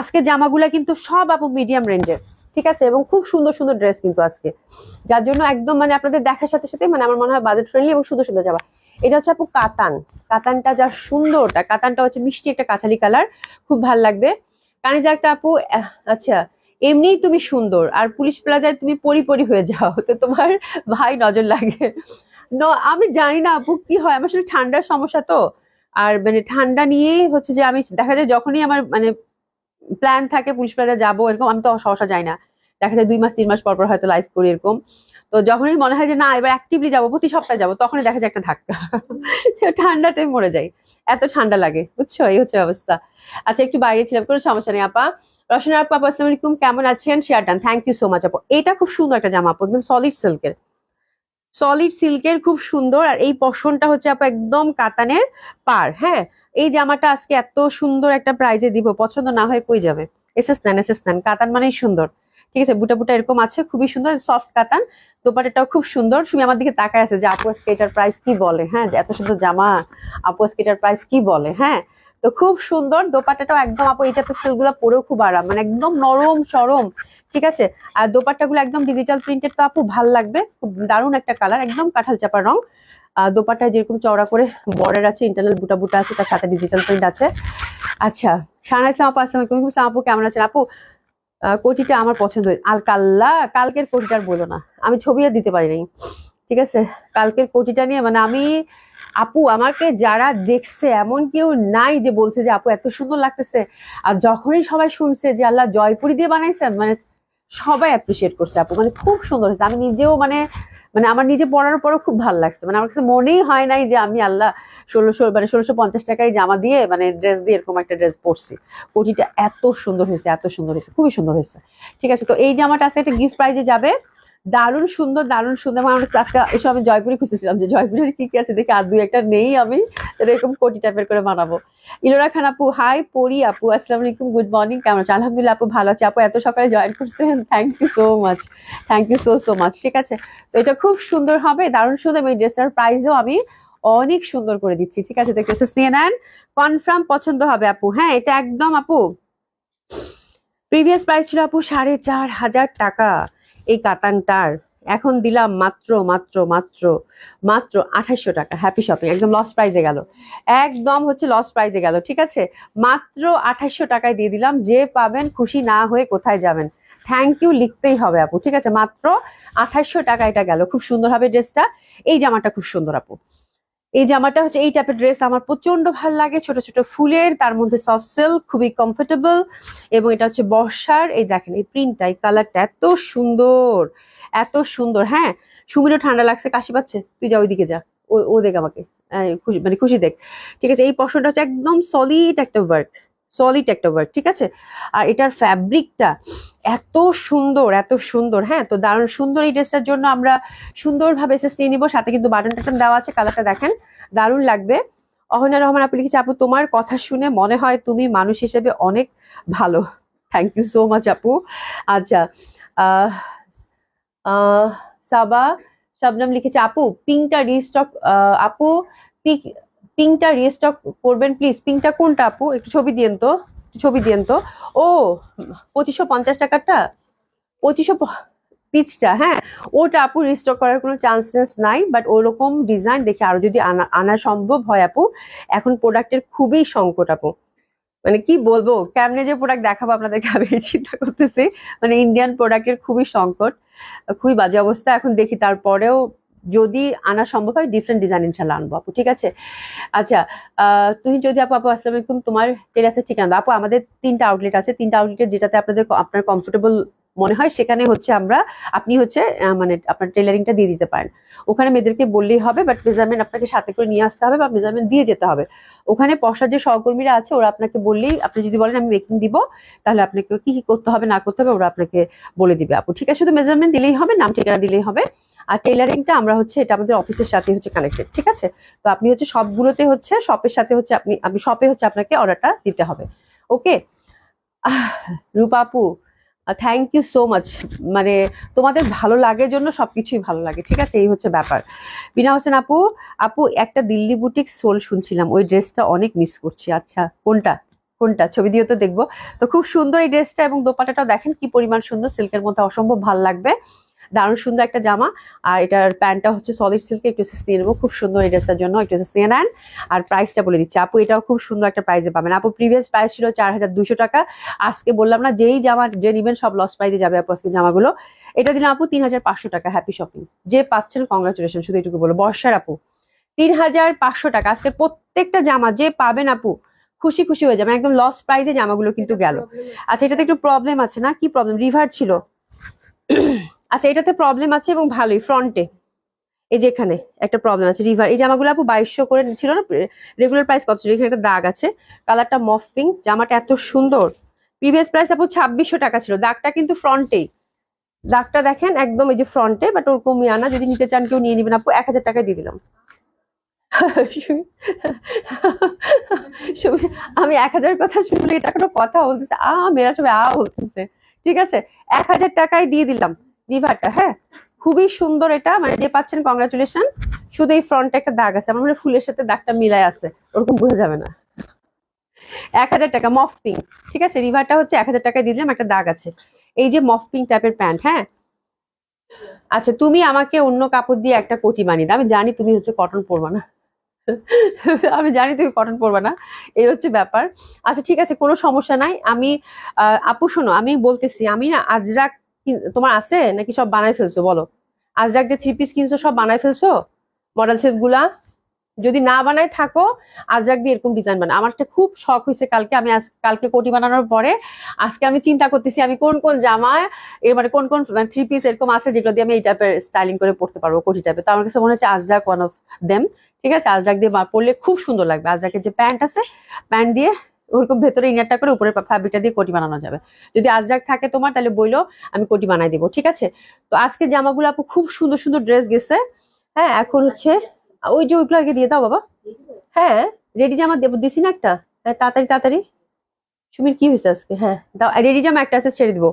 আজকে জামাগুলা কিন্তু সব আপু মিডিয়াম রেঞ্জের, ঠিক আছে। এবং খুব সুন্দর সুন্দর ড্রেস কিন্তু আজকে, যার জন্য একদম মানে আপনাদের দেখার সাথে সাথে মানে আমার মনে হয় বাজেট ফ্রেন্ডলি এবং সুন্দর সুন্দর জামা। এটা হচ্ছে আপু কাতান, কাতানটা যা সুন্দরটা, কাতানটা হচ্ছে মিষ্টি একটা কাঁঠালি কালার, খুব ভাল লাগবে। কানিজা একটা আপু, আচ্ছা এমনিই তুমি সুন্দর, আর পুলিশ প্লাজায় তুমি পরি পরি হয়ে যাও, তো তোমার ভাই নজর লাগে। আমি জানি না আপু কি হয়, আমার আসলে ঠান্ডার সমস্যা তো। আর মানে ঠান্ডা নিয়েই হচ্ছে যে আমি দেখা যায় যখনই আমার মানে প্ল্যান থাকে পুলিশ প্লাজা যাবো এরকম, আমি তো সহসা যাই না। দেখা যায় 2 মাস 3 মাস পর পর হয়তো লাইভ করি এরকম। তো যখনই মনে হয় যে না এবার অ্যাক্টিভলি যাবো, প্রতি সপ্তাহে যাবো, তখনই দেখা যায় একটা ধাক্কা, ঠান্ডাতে মরে যাই, এত ঠান্ডা লাগে, বুঝছো, এই হচ্ছে অবস্থা। আচ্ছা একটু বাইরে ছিলাম, কোনো সমস্যা নেই আপা। রসনা আপা, আসসালামু আলাইকুম, কেমন আছেন? Share done, thank you so much আপু। এটা খুব সুন্দর একটা জামা আপু, একদম সলিড সিল্কের, সলিড সিল্কের, খুব সুন্দর। আর এই পশনটা হচ্ছে আপু একদম কাতানের পার। হ্যাঁ, এই জামাটা আজকে এত সুন্দর একটা প্রাইজে দিব, পছন্দ না হয় কই যাবে। এসএস নেন, এসএস নেন, কাতান মানেই সুন্দর, ঠিক আছে। বুটা বুটা এরকম আছে, খুবই সুন্দর, সফট কাতান। দোপাট্টাটাও খুব সুন্দর। তুমি আমার দিকে তাকায় আছে যে আপু আজকে এটার প্রাইস কি বলে। হ্যাঁ, এত সুন্দর জামা, আপু আজকে এটার প্রাইস কি বলে। হ্যাঁ, তো খুব সুন্দর দোপাট্টাটাও একদম আপু, এইটাতে সিল্কগুলো পরেও খুব আরাম, মানে একদম নরম সরম, ঠিক আছে। আর দোপাট্টাগুলো একদম ডিজিটাল প্রিন্টেড, তো আপু ভাল লাগবে, খুব দারুণ একটা কালার, একদম কাঁঠাল চাপা রং। দোপাট্টায় যেরকম চওড়া করে বর্ডার আছে, ইন্টারনাল বুটা বুটা আছে, তার সাথে ডিজিটাল প্রিন্ট আছে। আচ্ছা, শাহনাজ ইসলাম আপু, আসসালামু আলাইকুম। আপু কেমন আছেন? আপু কোটিটা আমার পছন্দ হয়েছে। আর কালকের কোটিটার বলো না, আমি ছবিও দিতে পারি নাই, ঠিক আছে। কালকের কোটিটা নিয়ে মানে আমি, আপু আমাকে যারা দেখছে এমন কেউ নাই যে বলছে যে আপু এত সুন্দর লাগতেছে। আর যখনই সবাই শুনছে যে আল্লাহ জয়পুরি দিয়ে বানাইছেন, মানে সবাই অ্যাপ্রিসিয়েট করছে আপু, মানে খুব সুন্দর হয়েছে। আমি নিজেও মানে মানে আমার নিজে পড়ার পরও খুব ভালো লাগছে, মানে আমার কাছে মনেই হয় নাই যে আমি আল্লাহ মানে 1650 টাকায় জামা দিয়ে মানে ড্রেস দিয়ে এরকম একটা ড্রেস পরছি। কোটিটা এত সুন্দর হয়েছে, এত সুন্দর হয়েছে, খুবই সুন্দর হয়েছে। ঠিক আছে, তো এই জামাটা আজকে একটা গিফট প্রাইজে যাবে। দারুণ সুন্দর, দারুণ সুন্দর। আমার আজকে এসব আমি জয়পুরে খুঁজতেছিলাম যে জয়পুরের কি কি আছে, দেখি আর দুই একটা নেই, আমি এরকম কোটি টাইপের করে বানাবো। ইলোরা খান আপু হাই, পরি আপু আসসালামু আলাইকুম, গুড মর্নিং, কেমন আছো? আলহামদুলিল্লাহ আপু ভালো আছে। আপু এত সকালে জয়েন করছেন, thank you so much, thank you so much. ঠিক আছে, তো এটা খুব সুন্দর হবে, দারুণ সুন্দর। এই ড্রেসটার প্রাইসও আমি অনেক সুন্দর করে দিচ্ছি। ঠিক আছে, তো ড্রেসেস নিয়ে নেন, কনফার্ম পছন্দ হবে আপু। হ্যাঁ, এটা একদম আপু প্রিভিয়াস প্রাইস ছিল আপু 4500 টাকা এই কাতানটার, এখন দিলাম মাত্র মাত্র মাত্র মাত্র 2800 টাকা। হ্যাপি শপিং, একদম লস প্রাইজে গেল, একদম হচ্ছে লস প্রাইজে গেল। ঠিক আছে, মাত্র 2800 টাকায় দিয়ে দিলাম। যে পাবেন খুশি না হয়ে কোথায় যাবেন, থ্যাংক ইউ লিখতেই হবে আপু। ঠিক আছে, মাত্র 2800 টাকা এটা গেল। খুব সুন্দর হবে ড্রেসটা। এই জামাটা খুব সুন্দর আপু, এই জামাটা হচ্ছে এই টাইপের ড্রেস আমার প্রচন্ড ভালো লাগে, ছোট ছোট ফুলের, তার মধ্যে সফট সিল্ক, খুবই কমফোর্টেবল। এবং এটা হচ্ছে বর্ষার, এই দেখেন এই প্রিন্টটা, এই কালারটা এত সুন্দর, এত সুন্দর। হ্যাঁ, সুমিরও ঠান্ডা লাগছে, কাশি পাচ্ছে, তুই যা ওইদিকে যা, ও দেখ আমাকে, খুশি মানে খুশি দেখ। ঠিক আছে, এই পশনটা হচ্ছে একদম সলিড একটা ওয়ার্ক, সলিড একটা ওয়ার্ক। ঠিক আছে, আর এটার ফ্যাব্রিকটা এত সুন্দর, এত সুন্দর। হ্যাঁ, তো দারুণ সুন্দর। এই ড্রেসটার জন্য আমরা সুন্দরভাবে এসে নিয়ে নিবো, সাথে কিন্তু বাটন টাটন দেওয়া আছে। কালারটা দেখেন, দারুণ লাগবে। অহনা রহমান আপু লিখেছে, আপু তোমার কথা শুনে মনে হয় তুমি মানুষ হিসেবে অনেক ভালো। থ্যাংক ইউ সো মাচ আপু। আচ্ছা, আহ আহ সাবা শবনম লিখেছে, আপু পিঙ্কটা রিস্টক, আপু পিঙ্কটা রিস্টক করবেন প্লিজ। পিঙ্কটা কোনটা আপু, একটু ছবি দিয়েন তো, ছবি দিয়েন তো। ও 2550 টাকাটা, 2500 পিচটা, হ্যাঁ ওটা আপু রিস্টক করার কোনো চান্সেস নাই, বাট ওরকম ডিজাইন দেখে আরো যদি আনা সম্ভব হয় আপু। এখন প্রোডাক্টের খুবই সংকট আপু, মানে কি বলবো, কেমনে যে প্রোডাক্ট দেখাবো আপনাদেরকে আমি চিন্তা করতেছি। মানে ইন্ডিয়ান প্রোডাক্টের খুবই সংকট, খুবই বাজে অবস্থা। এখন দেখি, তারপরেও যদি আনা সম্ভব হয় ডিফারেন্ট ডিজাইন ইনশাল্লাহ আনবো আপু। ঠিক আছে, আচ্ছা তুমি যদি আপু, আপু আসসালামু আলাইকুম, তোমার টেরাসের ঠিকানা আপু? আমাদের 3টা আউটলেট আছে, 3টা আউটলেটে যেটাতে আপনার কমফোর্টেবল মনে হয় সেখানে হচ্ছে আপনি হচ্ছে মানে আপনার টেলারিংটা দিয়ে দিতে পারেন। ওখানে মেয়েদেরকে বললেই হবে, বাট মেজারমেন্ট আপনাকে সাথে করে নিয়ে আসতে হবে বা মেজারমেন্ট দিয়ে যেতে হবে। ওখানে পশার যে সহকর্মীরা আছে ওরা আপনাকে বললেই, আপনি যদি বলেন আমি মেকিং দিব, তাহলে আপনাকে কি কি করতে হবে না করতে হবে ওরা আপনাকে বলে দিবে আপু। ঠিক আছে, শুধু মেজারমেন্ট দিলেই হবে, নাম ঠিকানা দিলেই হবে। আর টেইলারিংটা আমরা হচ্ছে এটা আমাদের অফিসের সাথে হচ্ছে কানেক্টেড। ঠিক আছে, তো আপনি হচ্ছে সবগুলোতে হচ্ছে শপের সাথে হচ্ছে আপনি শপে হচ্ছে আপনাকে অর্ডারটা দিতে হবে। ওকে, রূপা আপু থ্যাংক ইউ সো মাচ। মানে তোমাদের ভালো লাগার জন্য সবকিছুই ভালো লাগে। ঠিক আছে, এই হচ্ছে ব্যাপার। বিনা হোসেন আপু, আপু একটা দিল্লি বুটিক সোল শুনছিলাম, ওই ড্রেসটা অনেক মিস করছি। আচ্ছা, কোনটা কোনটা ছবি দিয়ে তো দেখবো। তো খুব সুন্দর এই ড্রেসটা, এবং দোপাট্টাটাও দেখেন কি পরিমাণ সুন্দর, সিল্কের মধ্যে অসম্ভব ভালো লাগবে, দারুণ সুন্দর একটা জামা। আর এটার প্যান্টটা হচ্ছে সলিড সিল্কে, একটু নিয়ে নেবো, খুব সুন্দর এই ড্রেসটার জন্য, একটু নিয়ে নেন। আর প্রাইসটা বলে দিচ্ছি আপু, এটাও খুব সুন্দর একটা প্রাইসে পাবেন আপু। প্রিভিয়াস প্রাইস ছিল 4200 টাকা, আজকে বললাম না যেই জামা যে নিবেন সব লস প্রাইসে যাবে আপু আজকে জামাগুলো। এটা দিলাম আপু 3500 টাকা। হ্যাপি শপিং, যে পাচ্ছেন কংগ্রাচুলেশন, শুধু এটুকু বলো। বর্ষার আপু 3500 টাকা, আজকে প্রত্যেকটা জামা যে পাবেন আপু খুশি খুশি হয়ে যাবেন, একদম লস প্রাইসে জামাগুলো কিন্তু গেল। আচ্ছা, এটাতে একটু প্রবলেম আছে না? কি প্রবলেম? রিভার ছিল। আচ্ছা, এটাতে প্রবলেম আছে এবং ভালোই, ফ্রন্টে এই যে এখানে একটা প্রবলেম আছে, রিভার। এই জামাগুলো আপু 2200 করে ছিল না, রেগুলার প্রাইস কত ছিল? এখানে একটা দাগ আছে, কালারটা মফ পিঙ্ক, জামাটা এত সুন্দর। প্রিভিয়াস প্রাইস আপু 2600 টাকা ছিল, দাগটা কিন্তু ফ্রন্টেই, দাগটা দেখেন একদম এই যে ফ্রন্টে, বাট ওর কমিয়ে আনা, যদি নিতে চান কেউ নিয়ে নেবেন আপু। 1000 টাকায় দিয়ে দিলাম। আমি 1000 কথা শুনলে এটা কোনো কথা বলতেছে, মেয়েরা সবাই বলতেছে। ঠিক আছে, 1000 টাকায় দিয়ে দিলাম রিভারটা। হ্যাঁ, খুবই সুন্দর এটা, মানে যে পাচ্ছেন কংগ্রাচুলেশন। শুধু এই ফ্রন্টে একটা দাগ আছে, আমার মনে হয় ফুলের সাথে দাগটা মিলাই আছে, ওরকম বোঝা যাবে না। 1000 টাকা মফ পিঙ্ক। ঠিক আছে, রিভারটা হচ্ছে 1000 টাকায় দিয়ে দিলাম, একটা দাগ আছে। এই যে মফ পিঙ্ক টাইপের প্যান্ট। হ্যাঁ, আচ্ছা তুমি আমাকে অন্য কাপড় দিয়ে একটা কোটি বানিয়ে দাও, আমি জানি তুমি হচ্ছে কটন পরবা না, আমি জানি তুমি কটন পরবা না, এই হচ্ছে ব্যাপার। আচ্ছা ঠিক আছে, কোনো সমস্যা নাই। আমি আপু শোনো, আমি বলতেছি, আমি না আজরাক তোমার আছে নাকি সব বানাই ফেলছো বলো? আজরাক যে 3 পিস কিনছো সব বানাই ফেলছো মডেল সেট গুলা? যদি না বানায় থাকো, আজরাক দিয়ে এরকম ডিজাইন বানা। আমার একটা খুব শখ হয়েছে কালকে, কালকে কোটি বানানোর পরে আজকে আমি চিন্তা করতেছি আমি কোন কোন জামা এবারে কোন কোন 3 পিস এরকম আছে যেগুলো দিয়ে আমি এই টাইপের স্টাইলিং করে পড়তে পারবো কোটি টাইপের। তো আমার কাছে মনে হচ্ছে আজরাক ওয়ান অফ দেম। ঠিক আছে, আজরাক দিয়ে পরলে খুব সুন্দর লাগবে। আজরাকের যে প্যান্ট আছে, প্যান্ট দিয়ে ওরকম ভেতরে ইনারটা করে উপরে ফ্যাব্রিকটা দিয়ে কোটি বানানো যাবে। যদি আজরাক থাকে তোমার তাহলে বইলো, আমি কোটি বানাই দিব। ঠিক আছে, তো আজকে জামাগুলো আপু খুব সুন্দর সুন্দর ড্রেস গেছে। হ্যাঁ, এখন হচ্ছে ওই যে ওইগুলো আগে দিয়ে দাও বাবা। হ্যাঁ, রেডি জামা দেবো, দিছি না একটা। হ্যাঁ, তাড়াতাড়ি তাড়াতাড়ি। সুমির কি হয়েছে আজকে? হ্যাঁ দাও, রেডি জামা একটা আছে, ছেড়ে দিবো।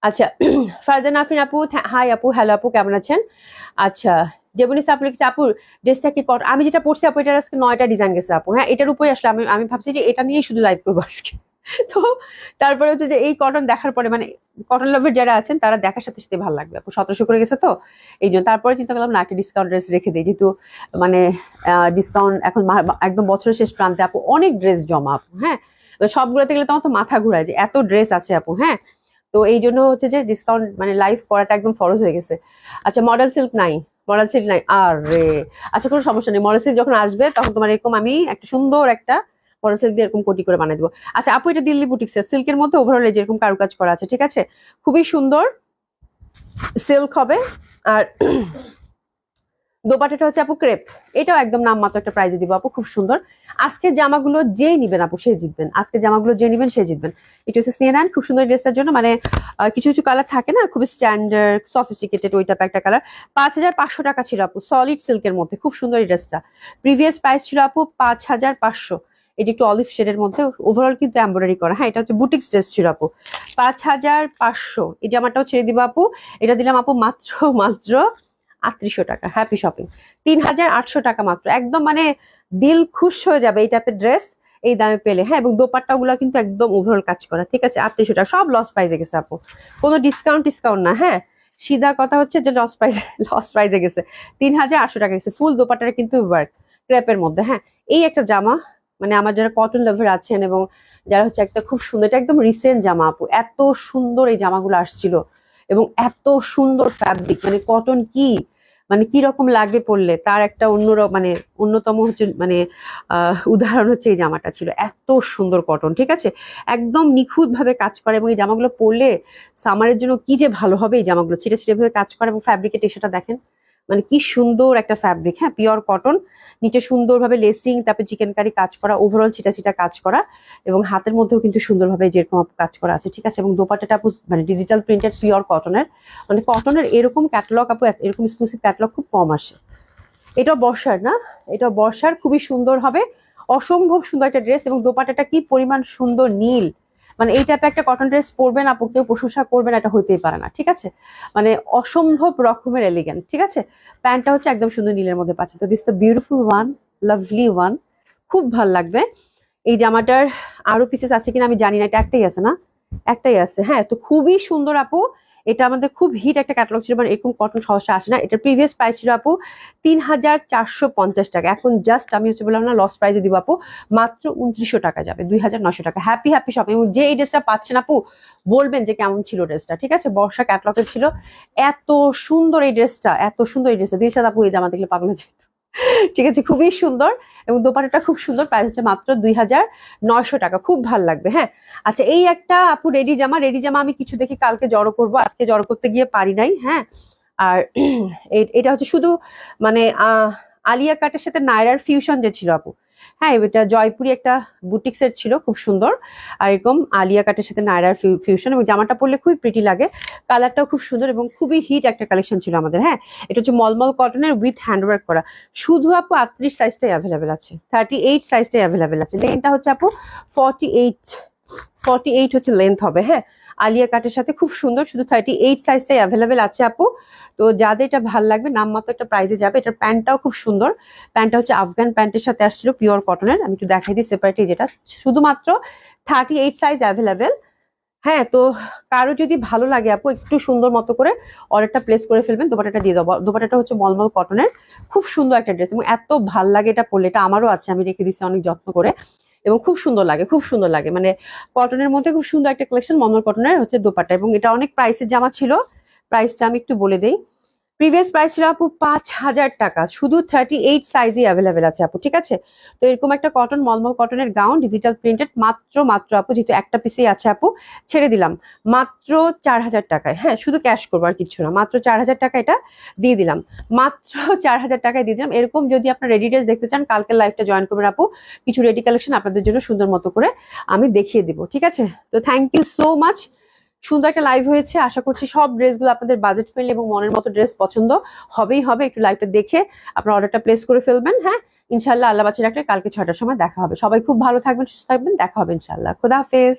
আচ্ছা, ফারজানা আফরিন আপু, হাই আপু, হ্যালো আপু, কেমন আছেন? আচ্ছা, যেবনিস আপু লিখছে, আপুর ড্রেসটা কি আমি যেটা পড়ছি আপু, এটার আজকে 9টা ডিজাইন গেছে আপু। হ্যাঁ, এটার উপরে আসলে আমি আমি ভাবছি যে এটা নিয়েই শুধু লাইভ করবো আজকে। তো তারপরে হচ্ছে যে এই কটন দেখার পরে মানে কটন লাভার যারা আছেন তারা দেখার সাথে সাথে ভালো লাগবে আপু। 1700 করে গেছে তো এই জন্য। তারপরে চিন্তা করলাম না, একটা ডিসকাউন্ট ড্রেস রেখে দিই, যেহেতু মানে ডিসকাউন্ট এখন একদম বছরের শেষ প্রান্তে আপু, অনেক ড্রেস জমা আপু। হ্যাঁ, সবগুলোতে গেলে তো আমার তো মাথা ঘুরায় যে এত ড্রেস আছে আপু। হ্যাঁ, তো এই জন্য হচ্ছে যে ডিসকাউন্ট মানে লাইভ করাটা একদম ফরজ হয়ে গেছে। আচ্ছা, মডেল সিল্ক নাই, মডেল সিল্ক নাই, আরে আচ্ছা কোনো সমস্যা নেই। মডেল সিল্ক যখন আসবে তখন তোমার এরকম আমি একটা সুন্দর একটা মডেল সিল্ক দিয়ে এরকম কোটি করে বানিয়ে দেবো। আচ্ছা আপু, এটা দিল্লি বুটিক্সের সিল্কের মধ্যে ওভারঅল যেরকম কারুকাজ করা আছে, ঠিক আছে, খুবই সুন্দর সিল্ক হবে। আর দোপাটাটা হচ্ছে আপু ক্রেপ, এটাও একদম নামমাত্র একটা প্রাইজে দিব আপু, খুব সুন্দর। আজকে জামাগুলো যেই নিবেন আপু সেই জিতবেন, আজকে জামাগুলো যে নিবেন সেই জিতবেন। এটা হচ্ছে নিয়ে নেন, খুব সুন্দর ড্রেসটার জন্য। মানে কিছু কিছু কালার থাকে না, খুব স্ট্যান্ডার্ড সফিস্টিকেটেড, ওই টাইপের একটা কালার। 5500 টাকা ছিল আপু, সলিড সিল্কের মধ্যে খুব সুন্দর এই ড্রেসটা। প্রিভিয়াস প্রাইস ছিল আপু 5500। এই যে একটু অলিভ শেডের মধ্যে ওভারঅল কিন্তু এমব্রয়ডারি করা। হ্যাঁ, এটা হচ্ছে বুটিক্স ড্রেস ছিল আপু, 5500। এই জামাটাও ছেড়ে দিব আপু, এটা দিলাম আপু মাত্র মাত্র 3800 টাকা। হ্যাপি শপিং, 3800 টাকা মাত্র। একদম মানে দিল খুশ হয়ে যাবে এই টাইপের ড্রেস এই দামে পেলে। হ্যাঁ, এবং দোপাট্টা গুলো কিন্তু একদম ওভারঅল কাজ করা। ঠিক আছে, 3800 টাকা, সব লস প্রাইজে গেছে আপু, কোনো ডিসকাউন্ট না। হ্যাঁ, সিধা কথা হচ্ছে যে লস প্রাইজে গেছে। 3800 টাকা গেছে, ফুল দোপাট্টাটা কিন্তু ওয়ার্ক ক্রেপের মধ্যে। হ্যাঁ, এই একটা জামা মানে আমার যারা কটন লাভার আছেন এবং যারা হচ্ছে একটা খুব সুন্দর, এটা একদম রিসেন্ট জামা আপু, এত সুন্দর এই জামাগুলো আসছিল এবং এত সুন্দর ফ্যাব্রিক, মানে কটন কি মানে কি রকম লাগে পরলে তার একটা মানে অন্যতম হচ্ছে মানে উদাহরণ হচ্ছে এই জামাটা ছিল। এত সুন্দর কটন, ঠিক আছে, একদম নিখুঁত ভাবে কাজ করে এবং এই জামাগুলো পরলে সামারের জন্য কি যে ভালো হবে। এই জামাগুলো ছিটে ছিটে ভাবে কাজ করে এবং ফ্যাব্রিকের টেক্সচারটা দেখেন, মানে কি সুন্দর একটা ফ্যাব্রিক। হ্যাঁ, পিওর কটন, নিচে সুন্দরভাবে লেসিং, তারপরে চিকেন কারি কাজ করা, ওভারঅল ছিটা ছিটা কাজ করা এবং হাতের মধ্যেও কিন্তু সুন্দরভাবে যেরকম কাজ করা আছে। ঠিক আছে, এবং দোপাট্টাটা আপু মানে ডিজিটাল প্রিন্টেড পিওর কটনের, মানে কটনের এরকম ক্যাটালগ আপু, এরকম এক্সক্লুসিভ ক্যাটালগ খুব কম আসে। এটাও বর্ষার না, এটা বর্ষার, খুবই সুন্দর হবে, অসম্ভব সুন্দর একটা ড্রেস। এবং দোপাট্টাটা কি পরিমাণ সুন্দর নীল, মানে এই টাইপের একটা কটন ড্রেস পরবেন আপু, কেউ প্রশংসা করবেন এটা হইতেই পারে না। ঠিক আছে, মানে অসম্ভব রকমের এলিগেন্ট। ঠিক আছে, প্যান্টটা হচ্ছে একদম সুন্দর নীলের মধ্যে পাচ্ছে। তো this the beautiful one, lovely one, খুব ভাল লাগবে। এই জামাটার আরো পিসেস আছে কিনা আমি জানি না, এটা একটাই আছে না, একটাই আছে। হ্যাঁ, তো খুবই সুন্দর আপু, এটা আমাদের খুব হিট একটা ক্যাটালগ ছিল, মানে এরকম কটন সহসা আসে না। এটার প্রিভিয়াস প্রাইস ছিল আপু 3450 টাকা, এখন জাস্ট আমি হচ্ছে বললাম না লস প্রাইসে দিব আপু, মাত্র 2900 টাকা যাবে, 2900 টাকা। Happy happy shopping. এবং যে এই ড্রেসটা পাচ্ছেন আপু বলবেন যে কেমন ছিল ড্রেসটা। ঠিক আছে, বর্ষা ক্যাটালগের ছিল, এত সুন্দর এই ড্রেসটা, এত সুন্দর এই ড্রেসটা। দিলশাদ আপু এই জামা দেখলে পাগল হয়ে যেত। ঠিক আছে, খুবই সুন্দর এবং দোপাট্টাটা খুব সুন্দর, প্রাইস হচ্ছে মাত্র 2900 টাকা, খুব ভালো লাগবে। হ্যাঁ, আচ্ছা এই একটা আপু রেডি জামা, রেডি জামা আমি কিছু দেখি কালকে জড়ো করব, আজকে জড়ো করতে গিয়ে পারি নাই। হ্যাঁ, আর এটা হচ্ছে শুধু মানে আলিয়া কাটের সাথে নায়রার ফিউশন যে ছিল আপু। হ্যাঁ, এটা জয়পুরি একটা বুটিক্সের ছিল, খুব সুন্দর, আর এরকম আলিয়া কাটের সাথে নায়রার ফিউশন, এবং জামাটা পরলে খুবই প্রিটি লাগে, কালারটাও খুব সুন্দর এবং খুবই হিট একটা কালেকশন ছিল আমাদের। হ্যাঁ, এটা হচ্ছে মলমল কটনের উইথ হ্যান্ডওয়ার্ক করা, শুধু আপু 38 সাইজটাই অ্যাভেলেবেল আছে, 38 সাইজটাই অ্যাভেলেবেল আছে। লেন্থটা হচ্ছে আপু 48 হচ্ছে লেন্থ হবে। হ্যাঁ, আলিয়া কাটের সাথে খুব সুন্দর, শুধু 38 সাইজটাই অ্যাভেলেবেল আছে আপু। তো যাদের এটা ভালো লাগবে নামমাত্র একটা প্রাইসে যাবে। এটার প্যান্টটাও খুব সুন্দর, প্যান্টটা হচ্ছে আফগান প্যান্টের সাথে আসছিল পিওর কটনের। আমি একটু দেখাই দিই সেপারেটলি, যেটা শুধুমাত্র 38 সাইজ অ্যাভেলেবেল। হ্যাঁ, তো কারো যদি ভালো লাগে আপু একটু সুন্দর মতো করে অর্ডারটা প্লেস করে ফেলবেন, দোপাট্টাটা দিয়ে দেবো। দোপাট্টাটা হচ্ছে মলমল কটনের, খুব সুন্দর একটা ড্রেস এবং এত ভাল লাগে এটা পরলে, এটা আমারও আছে, আমি রেখে দিচ্ছি অনেক যত্ন করে এবং খুব সুন্দর লাগে, খুব সুন্দর লাগে। মানে কটনের মধ্যে খুব সুন্দর একটা কালেকশন, মলমল কটনের হচ্ছে দোপাট্টা। এবং এটা অনেক প্রাইসের জামা ছিল, প্রাইসটা আমি একটু বলে দেই। প্রিভিয়াস প্রাইস ছিল আপু 5,000 টাকা, শুধু 38 সাইজই অ্যাভেলেবেল আছে আপু, ঠিক আছে? তো এরকম একটা কটন, মলমল কটনের গাউন ডিজিটাল প্রিন্টেড, মাত্র আপু, যেহেতু একটা পিসেই আছে আপু, ছেড়ে দিলাম মাত্র 4,000 টাকায়। হ্যাঁ, শুধু ক্যাশ করবো আর কিচ্ছু না, মাত্র 4,000 টাকা এটা দিয়ে দিলাম, মাত্র 4,000 টাকায় দিয়ে দিলাম। এরকম যদি আপনার রেডি ড্রেস দেখতে চান, কালকে লাইভটা জয়েন করবেন আপু, কিছু রেডি কালেকশন আপনাদের জন্য সুন্দর মতো করে আমি দেখিয়ে দিব, ঠিক আছে? তো থ্যাংক ইউ সো মাচ, সুন্দর একটা লাইভ হয়েছে। আশা করছি সব ড্রেসগুলো আপনাদের বাজেট ফ্রেন্ডলি এবং মনের মতো ড্রেস পছন্দ হবেই হবে। একটু লাইভটা দেখে আপনার অর্ডারটা প্লেস করে ফেলবেন। হ্যাঁ, ইনশাল্লাহ আল্লাহ বাঁচিয়ে রাখলে কালকে 6টার সময় দেখা হবে। সবাই খুব ভালো থাকবেন, সুস্থ থাকবেন, দেখা হবে ইনশাল্লাহ। খোদা হাফেজ।